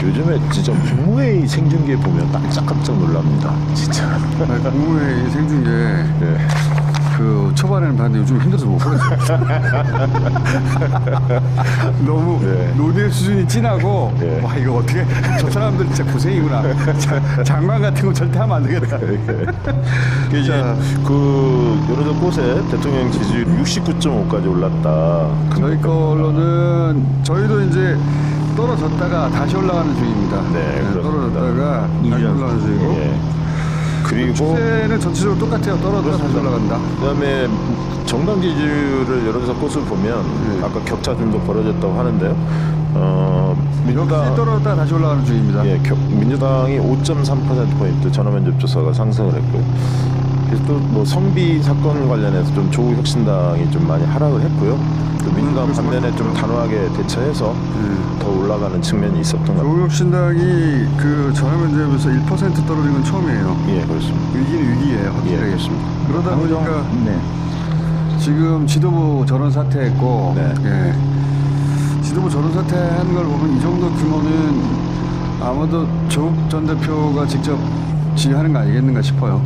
요즘에 진짜 국무회의 생중계 보면 깜짝 놀랍니다. 진짜. 국무회의 생중계 그 초반에는 봤는데 요즘 힘들어서 못 보겠어요. 너무 논의 수준이 진하고 와 이거 어떻게 저 사람들 진짜 고생이구나. 장관 같은 거 절대 하면 안 되겠다. 이제 그 여러 곳에 대통령 지지율 69.5까지 올랐다. 저희 걸로는 저희도 이제 떨어졌다가 다시 올라가는 중입니다. 떨어졌다가 다시 올라가는 중이고. 그리고 추세는 전체적으로 똑같아요. 떨어졌다 다시 올라간다. 그다음에 정당 지지율을 여러 곳을 보면 아까 격차 좀 더 벌어졌다고 하는데요. 민주당 떨어졌다 다시 올라가는 중입니다. 민주당이 5.3%포인트 전화면접 조사가 상승을 했고요. 그래서 또 뭐 성비 사건 관련해서 좀 조국혁신당이 좀 많이 하락을 했고요. 또 민주당 반면에 좀 단호하게 대처해서 더 올라가는 측면이 있었던 것 같아요. 조국혁신당이 그 전화면접에서 1% 떨어진 건 처음이에요. 예, 그렇습니다. 위기는 위기예요. 확실하게. 예, 그렇습니다. 그러다 보니까 지금 지도부 전원 사퇴했고 지도부 전원 사퇴한 걸 보면 이 정도 규모는 아마도 조국 전 대표가 직접 지휘하는 거 아니겠는가 싶어요.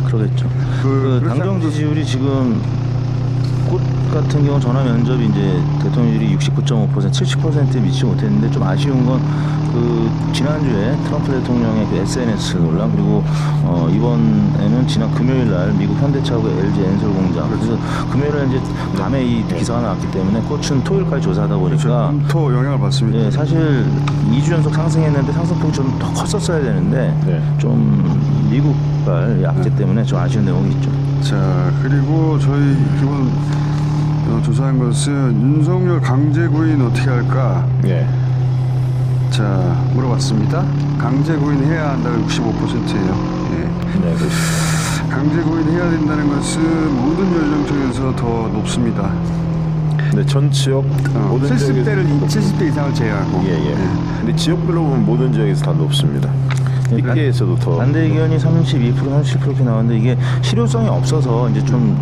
그러겠죠. 그 당정 지지율이 지금 꽃 같은 경우 전화 면접이 이제 대통령율이 69.5% 70%에 미치지 못했는데 좀 아쉬운 건 그 지난주에 트럼프 대통령의 그 SNS 논란 그리고 이번에는 지난 금요일 날 미국 현대차하고 LG 엔솔 공장 그래서 금요일에 이제 밤에 이 기사가 나왔기 때문에 꽃은 토요일까지 조사하다 보니까 또 영향을 받습니다. 네, 사실 2주 연속 상승했는데 상승폭이 좀 더 컸었어야 되는데 좀 미국발 약재 때문에 좀 아쉬운 내용이 있죠. 자 그리고 저희 기본 조사한 것은 윤석열 강제 구인 어떻게 할까? 자 물어봤습니다. 강제 구인 해야 한다가 65%예요. 강제 구인 해야 된다는 것은 모든 연령층에서 더 높습니다. 네, 전 지역 모든 70대 이상을 제외하고. 근데 지역별로 보면 모든 지역에서 다 높습니다. BK에서도 더 반대 의견이 32%, 37% 이렇게 나왔는데 이게 실효성이 없어서 이제 좀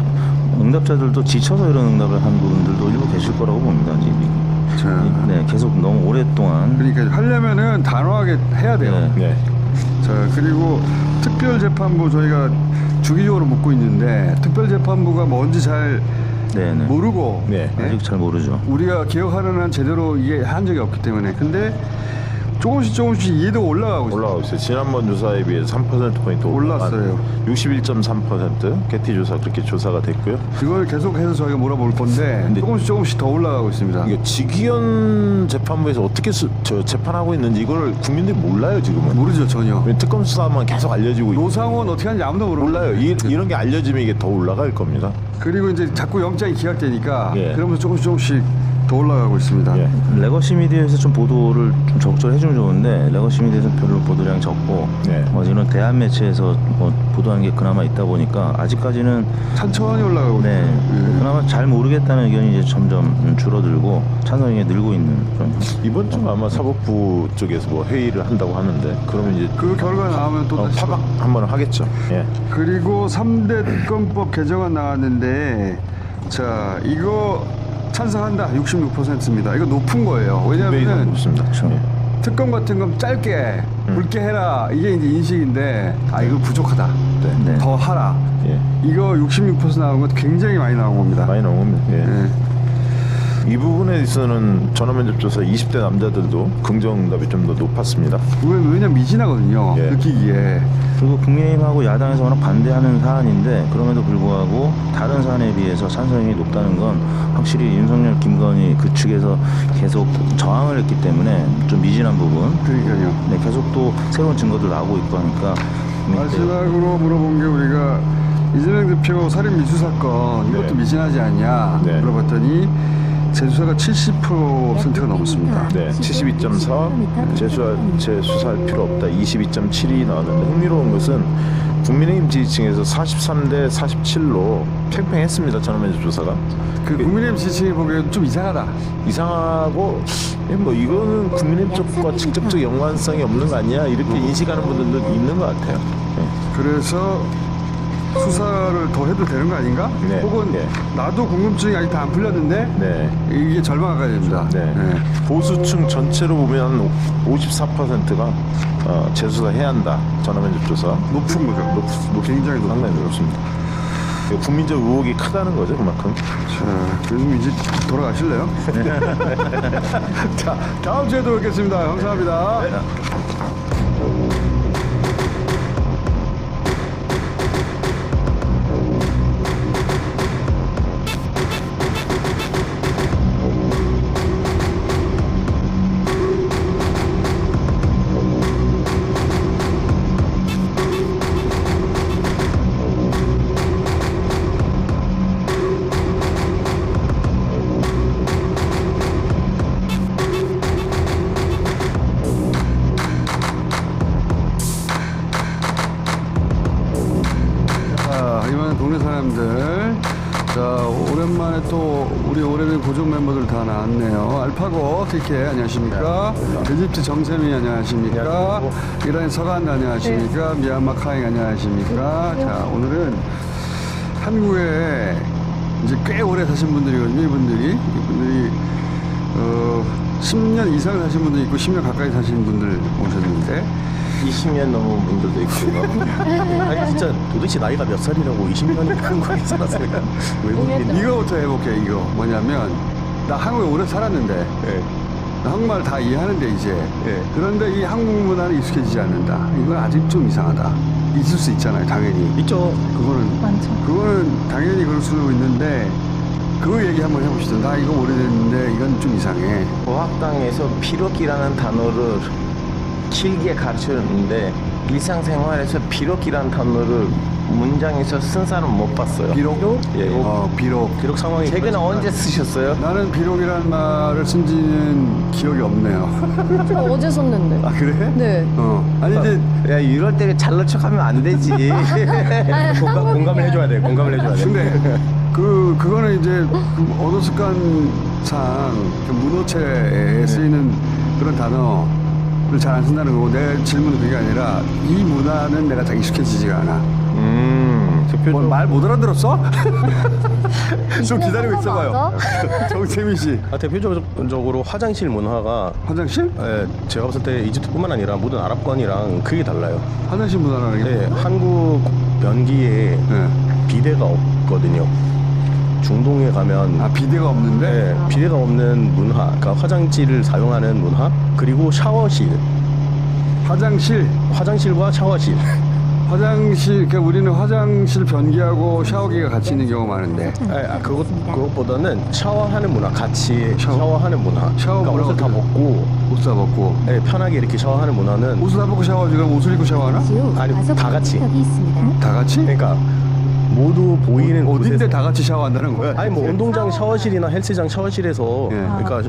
응답자들도 지쳐서 이런 응답을 한 분들도 일부 계실 거라고 봅니다. 계속 너무 오랫동안. 그러니까 하려면은 단호하게 해야 돼요. 자 그리고 특별재판부 저희가 주기적으로 묻고 있는데 특별재판부가 뭔지 잘 모르고 아직 잘 모르죠. 우리가 기억하는 한 제대로 이게 한 적이 없기 때문에 근데 조금씩 이해도 올라가고 있어요. 지난번 조사에 비해서 3%포인트 올랐어요. 61.3% 개티 조사 그렇게 조사가 됐고요. 그걸 계속해서 저희가 물어볼 건데 조금씩 더 올라가고 있습니다. 이게 직위원 재판부에서 어떻게 재판하고 있는지 이걸 국민들이 몰라요 지금은. 모르죠 전혀. 특검 수사만 계속 알려지고 노상원 어떻게 하는지 아무도 몰라요. 이런 게 알려지면 이게 더 올라갈 겁니다. 그리고 이제 자꾸 영장이 기각되니까 그러면서 조금씩 더 올라가고 있습니다. 레거시 미디어에서 좀 보도를 좀 적절히 해주면 좋은데 레거시 미디어에서 별로 보도량이 적고 이런 대한 매체에서 보도하는 게 그나마 있다 보니까 아직까지는 천천히 올라가고 있어요. 그나마 잘 모르겠다는 의견이 이제 점점 줄어들고 찬성이 늘고 있는 좀. 이번 주 아마 사법부 쪽에서 뭐 회의를 한다고 하는데 그러면 이제 그 결과 나오면 또 다시 파박 한번 하겠죠. 그리고 3대 특검법 개정안 나왔는데 자 이거 찬성한다 66%입니다. 이거 높은 거예요. 왜냐하면 높습니다. 특검 같은 건 짧게 굵게 해라 이게 이제 인식인데 이거 부족하다. 네. 더 하라. 예. 이거 66% 나온 건 굉장히 많이 나온 겁니다. 많이 나온 겁니다. 예. 예. 이 부분에 있어서는 전화면접조사 20대 남자들도 긍정응답이 좀 더 높았습니다. 왜냐면 미진하거든요. 예. 느끼기에. 그리고 국민의힘하고 야당에서 워낙 반대하는 사안인데 그럼에도 불구하고 다른 사안에 비해서 찬성이 높다는 건 확실히 윤석열, 김건희 그 측에서 계속 저항을 했기 때문에 좀 미진한 부분. 그러니까요. 네, 계속 또 새로운 증거들 나오고 있고 하니까. 마지막으로 물어본 게 우리가 이재명 대표 살인 미수 사건 이것도 네. 미진하지 않냐 네. 물어봤더니 재수사가 70%가 넘었습니다. 네, 72.4, 재수사할 필요 없다. 22.7이 나왔는데 흥미로운 것은 국민의힘 지지층에서 43대 47로 팽팽했습니다. 전화면접조사가. 그 국민의힘 지지층이 보기에는 좀 이상하다. 이상하고 뭐 이거는 국민의힘 쪽과 직접적 연관성이 없는 거 아니야 이렇게 인식하는 분들도 있는 것 같아요. 네. 그래서 수사를 더 해도 되는 거 아닌가? 네. 혹은 네. 나도 궁금증이 아직 다 안 풀렸는데 네. 이게 절망가야 됩니다. 네. 네. 보수층 전체로 보면 54%가 재수사해야 한다. 전화면접조사. 높은 거죠. 굉장히 높은 상당히 높습니다. 국민적 의혹이 크다는 거죠, 그만큼. 자, 그럼 이제 돌아가실래요? 자, 다음 주에도 뵙겠습니다. 감사합니다. 이번엔 동네 사람들. 자, 오랜만에 또 우리 오래된 고정 멤버들 다 나왔네요. 알파고 TK 안녕하십니까? 이집트 정세미 안녕하십니까? 이란 서간 안녕하십니까? 미얀마 카잉 안녕하십니까? 자, 오늘은 한국에 이제 꽤 오래 사신 분들이거든요. 이분들이 10년 이상 사신 분도 있고 10년 가까이 사신 분들 오셨는데 20년 넘은 분들도 있고요. 아니 진짜 도대체 나이가 몇 살이라고 20년이 한국에 살았어요. 외국인. 이거부터 해볼게. 이거 뭐냐면 나 한국에 오래 살았는데 나 한국말 다 이해하는데 이제 그런데 이 한국 문화는 익숙해지지 않는다. 이건 아직 좀 이상하다. 있을 수 있잖아요. 당연히 있죠. 그거는 당연히 그럴 수 있는데 그거 얘기 한번 해봅시다. 나 이거 오래됐는데 이건 좀 이상해. 어학당에서 비록이라는 단어를 길게 가르쳤는데 일상생활에서 비록이라는 단어를 문장에서 쓴 사람 못 봤어요. 비록? 예. 비록 상황이 최근에 언제 쓰셨어요? 나는 비록이라는 말을 쓴 지는 기억이 없네요. 저 어제 썼는데. 아 그래? 네. 아니 이제 야 이럴 때 잘난 척하면 안 되지. 공감을 해줘야 돼. 공감을 해줘야 돼. 근데 그거는 이제 언어 습관상 문어체에 쓰이는 그런 단어를 잘 안 쓴다는 거고 내 질문은 그게 아니라 이 문화는 내가 잘 익숙해지지가 않아. 말 못 알아들었어? 좀 기다리고 있어봐요. 정세민 씨. 대표적으로 화장실 문화가 화장실? 예, 제가 봤을 때 이집트뿐만 아니라 모든 아랍권이랑 크게 달라요. 화장실 문화라는 게? 네, 한국 변기에 비데가 없거든요. 중동에 가면 비데가 없는데? 네, 비데가 없는 문화, 그러니까 화장실을 사용하는 문화, 그리고 샤워실. 화장실과 샤워실. 그러니까 우리는 화장실 변기하고 샤워기가 같이 있는 경우가 많은데. 그것보다는 샤워하는 문화, 같이 샤워하는 문화. 그러니까 옷을 다 벗고, 옷 다 벗고. 네, 편하게 이렇게 샤워하는 문화는. 옷을 다 벗고 샤워하지 그럼 옷을 입고 샤워하나? 아니, 다 같이. 다 같이? 그러니까 모두 보이는 어딘데 다 같이 샤워한다는 거야? 아니 뭐 운동장 샤워실이나 헬스장 샤워실에서 그러니까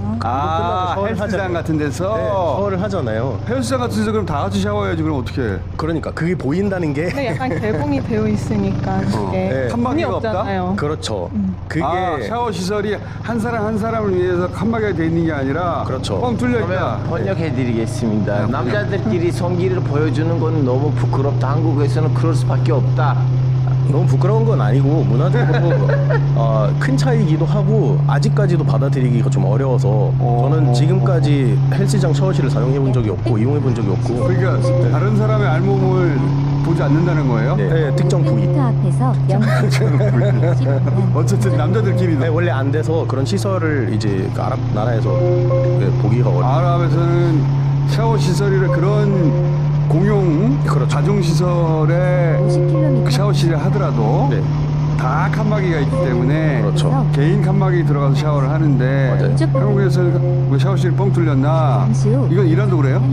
헬스장 같은 데서 샤워를 하잖아요. 헬스장 같은 데서 그럼 다 같이 샤워해야지. 그럼 어떻게 해? 그러니까 그게 보인다는 게 근데 약간 개봉이 되어 있으니까 그게 칸막이가 없잖아요. 그렇죠. 그게 샤워 시설이 한 사람을 위해서 칸막이가 돼 있는 게 아니라 그렇죠. 뻥 뚫려 있다. 너무 부끄러운 건 아니고 문화적으로 큰 차이기도 하고 아직까지도 받아들이기가 좀 어려워서 저는 지금까지 헬스장 샤워실을 사용해 본 적이 없고 이용해 본 적이 없고. 그러니까 다른 사람의 알몸을 보지 않는다는 거예요? 네, 특정 부위. 앞에서 어쨌든 남자들끼리도. 네, 원래 안 돼서 그런 시설을 이제 그 아랍 나라에서 보기가 어려워요. 아랍에서는 샤워 시설이라 그런 공용 가정 시설에 그 샤워실을 하더라도 다 칸막이가 있기 때문에 개인 칸막이 들어가서 샤워를 하는데 한국에서는 뭐 샤워실이 뻥 뚫렸나? 이건 이란도 그래요?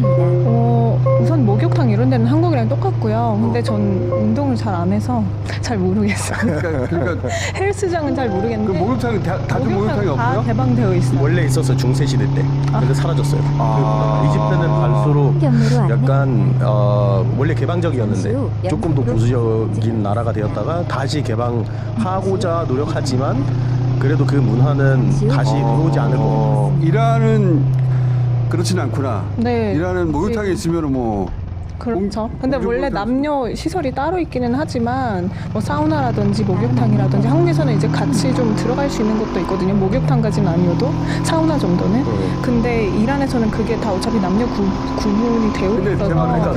우선 목욕탕 이런 데는 한국이랑 똑같고요. 근데 전 운동을 잘 안 해서 잘 모르겠어요. 그러니까 헬스장은 잘 모르겠는데. 그 목욕탕 다른 목욕탕이 다 없어요? 개방되어 있어요. 원래 있었어요, 중세 시대 때. 근데 사라졌어요. 이집트는 갈수록 약간 원래 개방적이었는데 조금 더 보수적인 나라가 되었다가 다시 개방하고자 노력하지만 그래도 그 문화는 다시 들어오지 않을 거고. 이란은 그렇진 않구나. 네. 이란은 목욕탕이 있으면 뭐 그렇죠. 근데 원래 남녀 시설이 따로 있기는 하지만 뭐 사우나라든지 목욕탕이라든지 한국에서는 이제 같이 좀 들어갈 수 있는 곳도 있거든요. 목욕탕까지는 아니어도 사우나 정도는. 근데 이란에서는 그게 다 어차피 남녀 구분이 되어 있어서.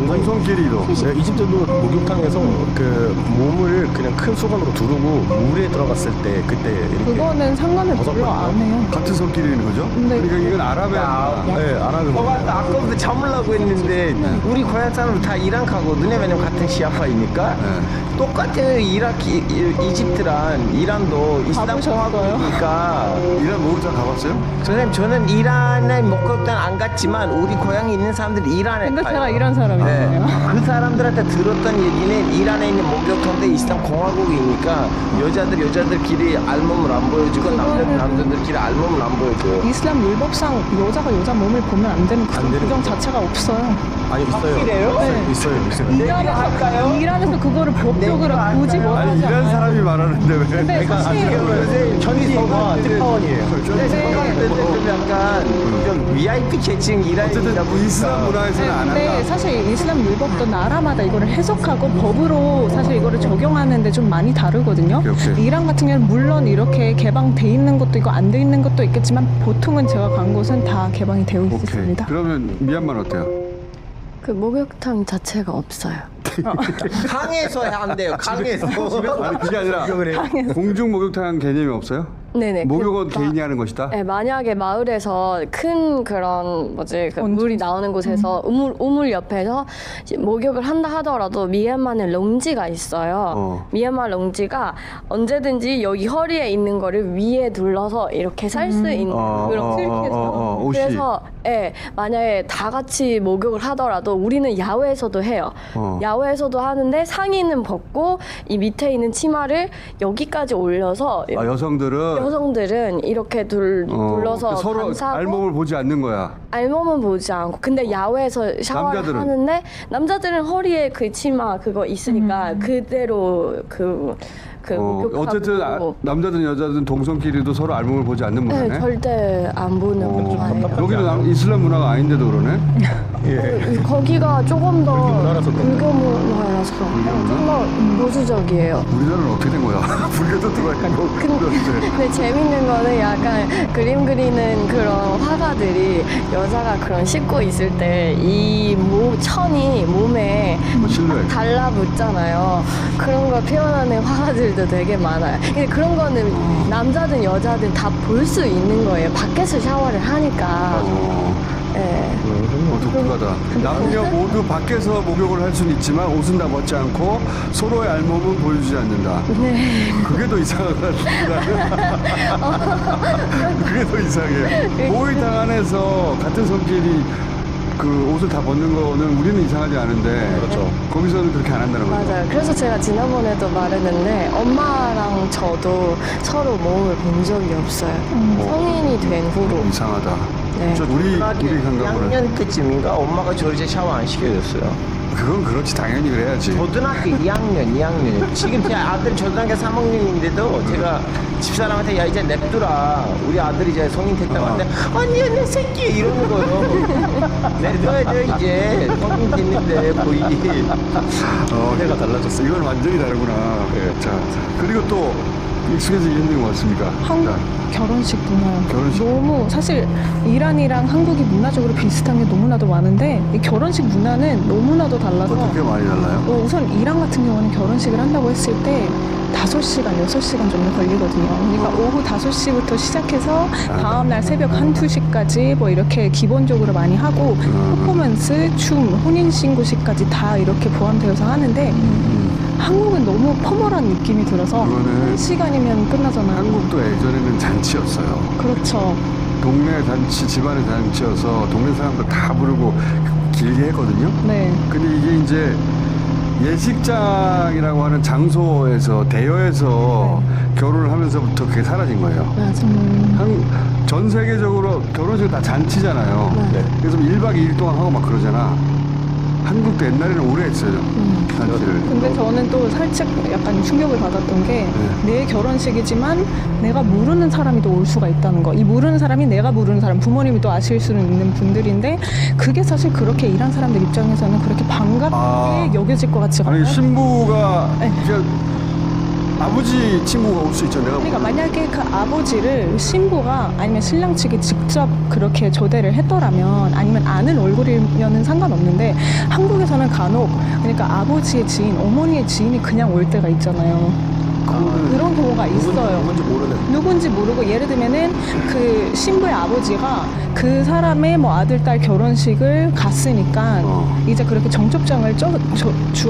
동성끼리도. 네, 이집트도 목욕탕에서 그 몸을 그냥 큰 수건으로 두르고 물에 들어갔을 때 그때 이렇게 그거는 상관을 별로 안 해요. 같은 성끼리인 거죠? 네. 그러니까 이건 아랍에 네, 아랍에 아까부터 참으려고 했는데 우리 고향 사람들 다 이란 가거든요. 왜냐면 같은 시아파이니까 똑같아요. 이집트랑 이란도 이슬람 공화국이니까. 이란 목욕탕 가봤어요? 선생님 저는 이란의 목욕탕 안 갔지만 우리 고향에 있는 사람들이 이란에 근데 가요. 제가 이란 사람이에요. 그 사람들한테 들었던 얘기는 이란에 있는 목욕탕도 이슬람 공화국이니까 여자들끼리 알몸을 안 보여주고 남자들끼리 알몸을 안 보여줘요. 이슬람 율법상 여자가 여자 몸을 보면 안 되는 그런 규정 자체가 없어요. 아니 있어요. 네. 있어요. 이란에서 그거를 법적으로 굳이 아니 못하지 이란 않아요. 사람이 말하는데 왜? 근데 사실 현지서가 특파원이에요. 좀 약간 좀 VIP 계층 이란이다 보니까 이슬람 문화에서는 안 근데 한다. 사실 이슬람 율법도 나라마다 이거를 해석하고 법으로 사실 이거를 적용하는데 좀 많이 다르거든요. 오케이. 이란 같은 경우는 물론 이렇게 개방돼 있는 것도 있고 안 돼 있는 것도 있겠지만 보통은 제가 간 곳은 다 개방이 되어 있습니다. 그러면 미얀마는 어때요? 그 목욕탕 자체가 없어요. 강에서 안 돼요. 강에서. 아니 그게 아니라 공중 목욕탕 개념이 없어요? 네네. 목욕은 개인이 하는 것이다? 네, 만약에 마을에서 큰 그런 그 물이 나오는 곳에서 우물 옆에서 목욕을 한다 하더라도 미얀마는 롱지가 있어요. 미얀마 롱지가 언제든지 여기 허리에 있는 거를 위에 둘러서 이렇게 살 수 있는 그런 옷이. 그래서 만약에 다 같이 목욕을 하더라도 우리는 야외에서도 해요. 야외에서도 하는데 상의는 벗고 이 밑에 있는 치마를 여기까지 올려서 여성들은 이렇게 둘러서 서로 감싸고 알몸을 보지 않는 거야. 알몸은 보지 않고 근데 야외에서 샤워를 남자들은? 하는데 남자들은 허리에 그 치마 그거 있으니까 그대로 목욕하고 어쨌든 남자든 여자든 동성끼리도 서로 알몸을 보지 않는 문화네. 네, 절대 안 보는 문화예요. 여기는 이슬람 문화가 아닌데도 그러네. 거기가 조금 더 불교 문화라서 좀 더 보수적이에요. 우리나라는 어떻게 된 거야? 불교도 들어있고. 근데 재밌는 거는 약간 그림 그리는 그런 화가들이 여자가 그런 씻고 있을 때 이 천이 몸에 달라붙잖아요. 그런 걸 표현하는 화가들도 되게 많아요. 근데 그런 거는 남자든 여자든 다 볼 수 있는 거예요. 밖에서 샤워를 하니까. 네. 독특하다. 남녀 모두 밖에서 목욕을 할 수는 있지만 옷은 다 벗지 않고 서로의 알몸은 보여주지 않는다. 네. 그게 더 이상하다. 그게 더 이상해. 모의당 안에서 같은 성끼리 그 옷을 다 벗는 거는 우리는 이상하지 않은데 거기서는 그렇게 안 한다는 거죠. 맞아요. 그래서 제가 지난번에도 말했는데 엄마랑 저도 서로 몸을 본 적이 없어요. 성인이 된 후로. 이상하다. 네. 우리 감각으로. 작년 때쯤인가 엄마가 저 이제 샤워 안 시켜줬어요. 그건 그렇지 당연히 그래야지. 고등학교 2학년. 지금 제 아들 초등학교 3학년인데도 제가 집사람한테 야 이제 냅두라. 우리 아들이 이제 성인 됐다고 하는데 아니야 내 새끼 이러는 거예요. 내둬야 돼 이제 성인 됐는데 거의. 해가 달라졌어. 이건 완전히 다르구나. 자, 그리고 또 익숙해지기 힘든 것 같습니까? 한국 결혼식 문화. 결혼식. 너무 사실 이란이랑 한국이 문화적으로 비슷한 게 너무나도 많은데 이 결혼식 문화는 너무나도 달라서 어떻게 많이 달라요? 우선 이란 같은 경우는 결혼식을 한다고 했을 때 5시간, 6시간 정도 걸리거든요. 그러니까 오후 5시부터 시작해서 다음날 새벽 1, 2시까지 뭐 이렇게 기본적으로 많이 하고 퍼포먼스, 춤, 혼인신고식까지 다 이렇게 포함되어서 하는데 한국은 너무 포멀한 느낌이 들어서 그거는 1시간이면 끝나잖아요. 한국도 예전에는 잔치였어요. 그렇죠. 동네 잔치, 집안의 잔치여서 동네 사람들 다 부르고 길게 했거든요. 네. 근데 이게 이제 예식장이라고 하는 장소에서 대여해서 결혼을 하면서부터 그게 사라진 거예요. 전 세계적으로 결혼식은 다 잔치잖아요. 그래서 1박 2일 동안 하고 막 그러잖아. 한국도 옛날에는 오래 했어요. 잔치를. 근데 저는 또 살짝 약간 충격을 받았던 게 내 결혼식이지만 내가 모르는 사람이 또 올 수가 있다는 거. 이 모르는 사람이 내가 모르는 사람, 부모님이 또 아실 수는 있는 분들인데 그게 사실 그렇게 일한 사람들 입장에서는 그렇게 반갑게 여겨질 것 같지가 않아요. 아니 신부가 아버지 친구가 올 수 있죠. 내가 그러니까 만약에 그 아버지를 신부가 아니면 신랑 측이 직접 그렇게 초대를 했더라면 아니면 아는 얼굴이면은 상관없는데 한국에서는 간혹 그러니까 아버지의 지인, 어머니의 지인이 그냥 올 때가 있잖아요. 그런 경우가 있어요. 누군지 모르고 예를 들면은 그 신부의 아버지가 그 사람의 뭐 아들 딸 결혼식을 갔으니까 이제 그렇게 정첩장을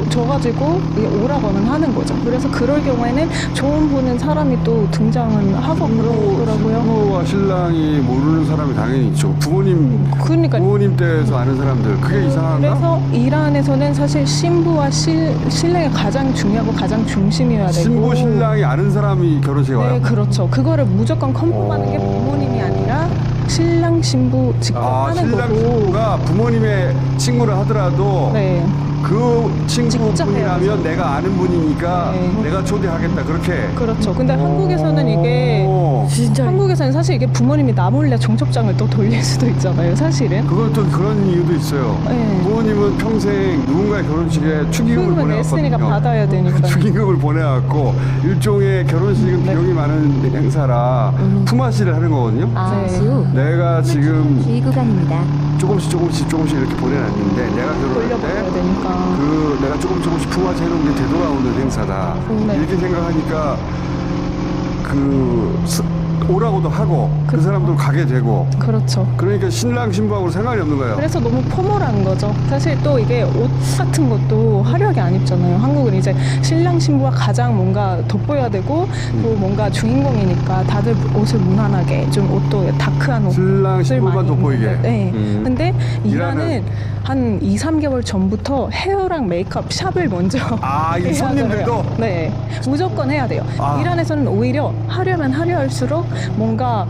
줘가지고 오라고는 하는 거죠. 그래서 그럴 경우에는 처음 보는 사람이 또 등장은 하고 그러더라고요. 신부와 신랑이 모르는 사람이 당연히 있죠. 부모님 때에서 아는 사람들 그게 이상한가? 그래서 이란에서는 사실 신부와 신랑이 가장 중요하고 가장 중심이어야 되고 신부 신랑이 아는 사람이 결혼식에 와요? 네, 그렇죠. 그거를 무조건 컨펌하는 게 부모님이 아니라 신랑 신부 직접 하는 신랑 거고. 신부가 부모님의 친구를 하더라도 그 친구분이라면 내가 아는 분이니까 내가 초대하겠다 그렇게. 그렇죠. 근데 한국에서는 이게 한국에서는 사실 이게 부모님이 나 몰래 정첩장을 또 돌릴 수도 있잖아요. 사실은. 그건 또 그런 이유도 있어요. 부모님은 평생 누군가의 결혼식에 축의금을 보내왔거든요. 냈으니까 받아야 되니까. 축의금을 보내왔고 일종의 결혼식은 비용이 많은 행사라 품앗이를 하는 거거든요. 내가 지금 주의 구간입니다. 조금씩 이렇게 보내놨는데 내가 결혼할 때 내가 조금씩 품앗이 해놓은 게 되돌아오는 행사다. 이렇게 생각하니까 오라고도 하고 그 사람도 가게 되고. 그렇죠. 그러니까 신랑 신부하고 상관이 없는 거예요. 그래서 너무 포멀한 거죠. 사실 또 이게 옷 같은 것도 화려하게 안 입잖아요. 한국은 이제 신랑 신부가 가장 뭔가 돋보여야 되고 또 뭔가 주인공이니까 다들 옷을 무난하게 좀 옷도 다크한 옷. 신랑 신부만 돋보이게. 네. 근데 이란은 한 2, 3개월 전부터 헤어랑 메이크업 샵을 먼저 이 손님들도? 네. 무조건 해야 돼요. 이란에서는 오히려 하려면 하려할수록 뭔가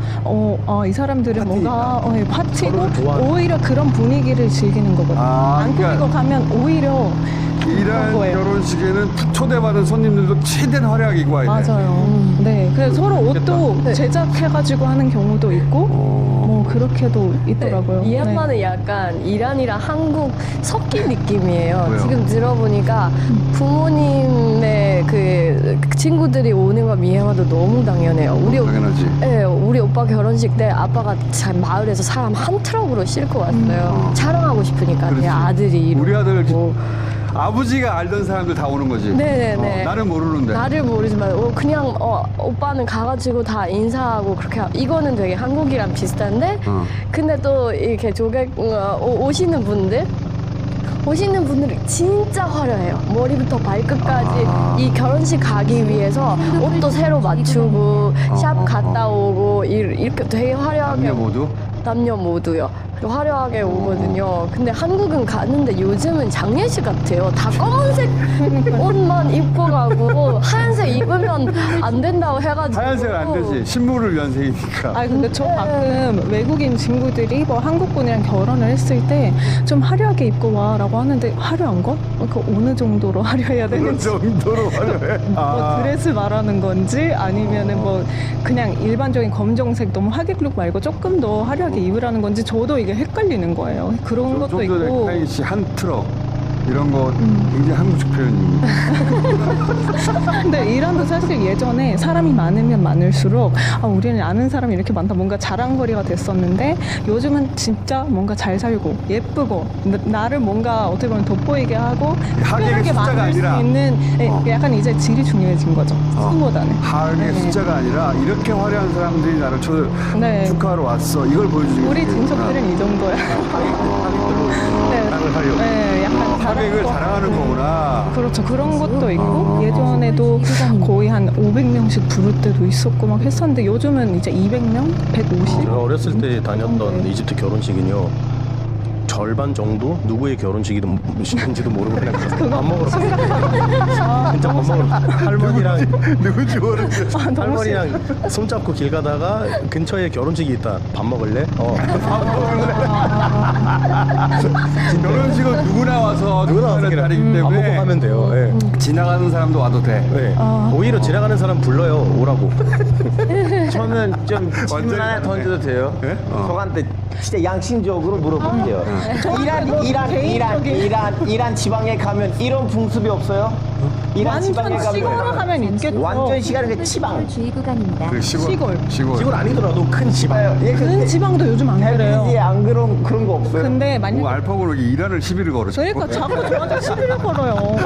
이 사람들은 뭔가 파티고 오히려 그런 분위기를 즐기는 거거든요. 안 꾸미고 가면 오히려 이란 결혼식에는 초대받은 손님들도 최대한 화려하게 입고 와야 돼. 맞아요. 네. 그래서 서로 옷도 제작해가지고 하는 경우도 있고 뭐 그렇게도 있더라고요. 미얀마는 약간 이란이랑 한국 섞인 느낌이에요. 왜요? 지금 들어보니까 부모님의 그 친구들이 오는 거 미얀마도 너무 당연해요. 당연하지. 네, 우리 오빠 결혼식 때 아빠가 마을에서 사람 한 트럭으로 싣고 왔어요. 촬영하고 싶으니까 내 아들이. 우리 아들 아버지가 알던 사람들 다 오는 거지. 네네네. 나는 모르는데. 나를 모르지만 그냥 오빠는 가가지고 다 인사하고 그렇게 이거는 되게 한국이랑 비슷한데 근데 또 이렇게 오시는 분들이 진짜 화려해요. 머리부터 발끝까지 이 결혼식 가기 위해서 옷도 새로 맞추고 샵 갔다 오고 이렇게 되게 화려하게. 남녀 모두요. 화려하게 오거든요. 근데 한국은 갔는데 요즘은 장례식 같아요. 다 검은색 옷만 입고 가고 하얀색 입으면 안 된다고 해가지고. 하얀색은 안 되지. 신부를 위한 색이니까. 근데 저 가끔 외국인 친구들이 뭐 한국 분이랑 결혼을 했을 때 좀 화려하게 입고 와라고 라고 하는데 화려한 거? 그 어느 정도로 화려해야 어느 되는지 정도로 화려해? 뭐 드레스 말하는 건지 아니면은 뭐 그냥 일반적인 검정색 너무 하객룩 말고 조금 더 화려하게 입으라는 건지 저도 이게 헷갈리는 거예요. 그런 것도 좀 전에 있고. 카인 씨 한 트럭 이런 거 굉장히 한국식 표현이. 근데 이란도 사실 예전에 사람이 많으면 많을수록 우리는 아는 사람이 이렇게 많다 뭔가 자랑거리가 됐었는데 요즘은 진짜 뭔가 잘 살고 예쁘고 나를 뭔가 어떻게 보면 돋보이게 하고 하객의 특별하게 숫자가 만들 수 아니라. 있는 약간 이제 질이 중요해진 거죠. 수보다는. 하객의 숫자가 아니라 이렇게 화려한 사람들이 나를 네. 축하하러 왔어. 이걸 보여주는 우리 진석들은 이 정도야. 네, 약간 하객을 자랑하는 거구나. 그렇죠. 그런 것도 있고 예전에도 거의 한 500명씩 부를 때도 있었고 막 했었는데 요즘은 이제 200명, 150. 제가 어렸을 때 다녔던 이집트 결혼식은요. 절반 정도 누구의 결혼식인지도 모르고 그냥 가서 밥 먹으러 갔어요. 진짜 밥 먹으러 할머니랑 누군지 모르겠어. 할머니랑 손잡고 길 가다가 근처에 결혼식이 있다. 밥 먹을래? 결혼식은 누구나 와서 자리이기 때문에 밥 먹고 가면 돼요. 네. 지나가는 사람도 와도 돼. 네. 오히려 지나가는 사람 불러요. 오라고. 저는 좀 질문 하나 던져도 돼요? 네? 저한테 진짜 양심적으로 물어볼게요. 이란 지방에 가면 이런 풍습이 없어요? 이란 지방에 완전 시골에 가면 있겠죠. 완전 시골에 치방. 주의 구간입니다. 그 시골. 시골 아니더라도 큰 지방. 큰 지방도 요즘 안 그래요. 안 그런 거 없어요. 근데 만약 뭐 알파고로 이란을 11을 걸었죠. 그러니까 자꾸 저한테 시비를 걸어요.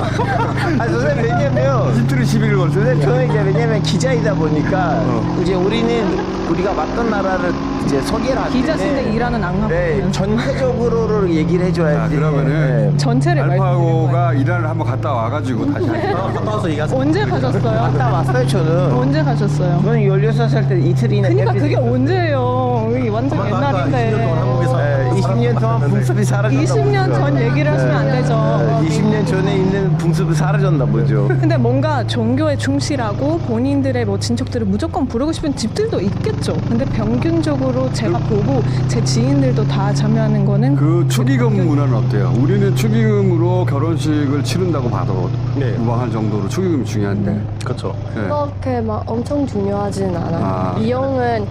선생님 왜냐면 이집트를 11을 걸었죠. 저는 이제 왜냐면 기자이다 보니까 이제 우리가 맡던 나라를 이제 소개를 할 기자 때는 쓴데 일하는 안 가고 전체적으로 얘기를 해줘야지. 그러면은 전체를 알파고가 이란을 한번 갔다 와가지고 다시 갔다 와서 얘기하세요. 언제 가셨어요? 갔다 왔어요 저는. 언제 가셨어요? 저는 16살 때 이틀이나. 그러니까 그게 언제예요? 이게 완전 옛날인데. 20년 동안 붕습이 사라졌나 20년 전 얘기를 하시면 안 되죠. 20년 전에 있는 붕습이 사라졌나 보죠. 근데 뭔가 종교에 충실하고 본인들의 뭐 친척들을 무조건 부르고 싶은 집들도 있겠죠. 근데 평균적으로 제가 보고 제 지인들도 다 참여하는 거는 그 축의금 문화는 어때요? 우리는 축의금으로 결혼식을 치른다고 봐도 무방할 정도로 축의금이 중요한데. 그렇죠. 그렇게 막 엄청 중요하지는 않아요. 비용은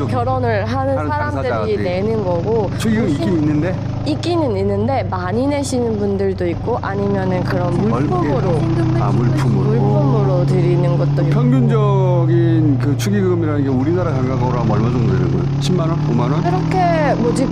결혼을 하는 사람들이 당사자들이. 내는 거고. 축의금 있긴 있는데? 있기는 있는데 많이 내시는 분들도 있고 아니면은 그런 물품으로 물품으로 드리는 것도 있고. 평균적인 그 축의금이라는 게 우리나라 감각으로 하면 얼마 정도 되는 거예요? 10만 원? 5만 원? 그렇게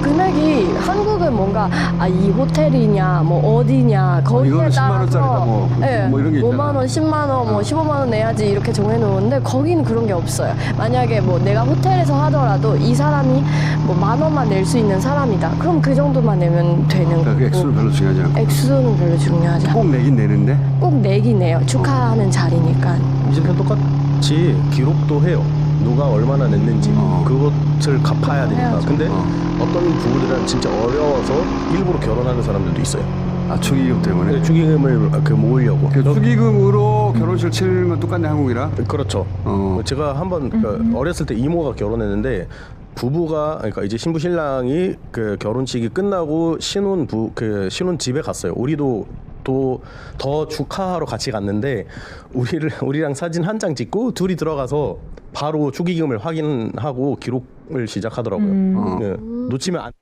금액이 한국은 뭔가 이 호텔이냐 뭐 어디냐 거기에 이거는 10만 따라서 원짜리다 뭐 이런 게 있잖아. 5만 원, 10만 원, 뭐 15만 원 내야지 이렇게 정해놓는데 거기는 그런 게 없어요. 만약에 뭐 내가 호텔에서 하더라도 이 사람이 뭐 10,000원만 낼 수 있는 사람이다. 그럼 그 정도만 내면 되는 거고. 그 액수는 별로 중요하지 않고. 액수는 별로 중요하지 않고. 꼭 내긴 내는데? 꼭 내긴 해요. 축하하는 자리니까. 이집트는 똑같이 기록도 해요. 누가 얼마나 냈는지 그것을 갚아야 되니까. 해야죠. 근데 어떤 부부들은 진짜 어려워서 일부러 결혼하는 사람들도 있어요. 축의금 때문에? 네, 축의금을 모으려고. 그 축의금으로 결혼식을 치르는 건 똑같네, 한국이랑? 그렇죠. 제가 한번 어렸을 때 이모가 결혼했는데 부부가 그러니까 이제 신부 신랑이 그 결혼식이 끝나고 신혼 집에 갔어요. 우리도 또 더 축하하러 같이 갔는데 우리랑 사진 한 장 찍고 둘이 들어가서 바로 축의금을 확인하고 기록을 시작하더라고요. 네, 놓치면 안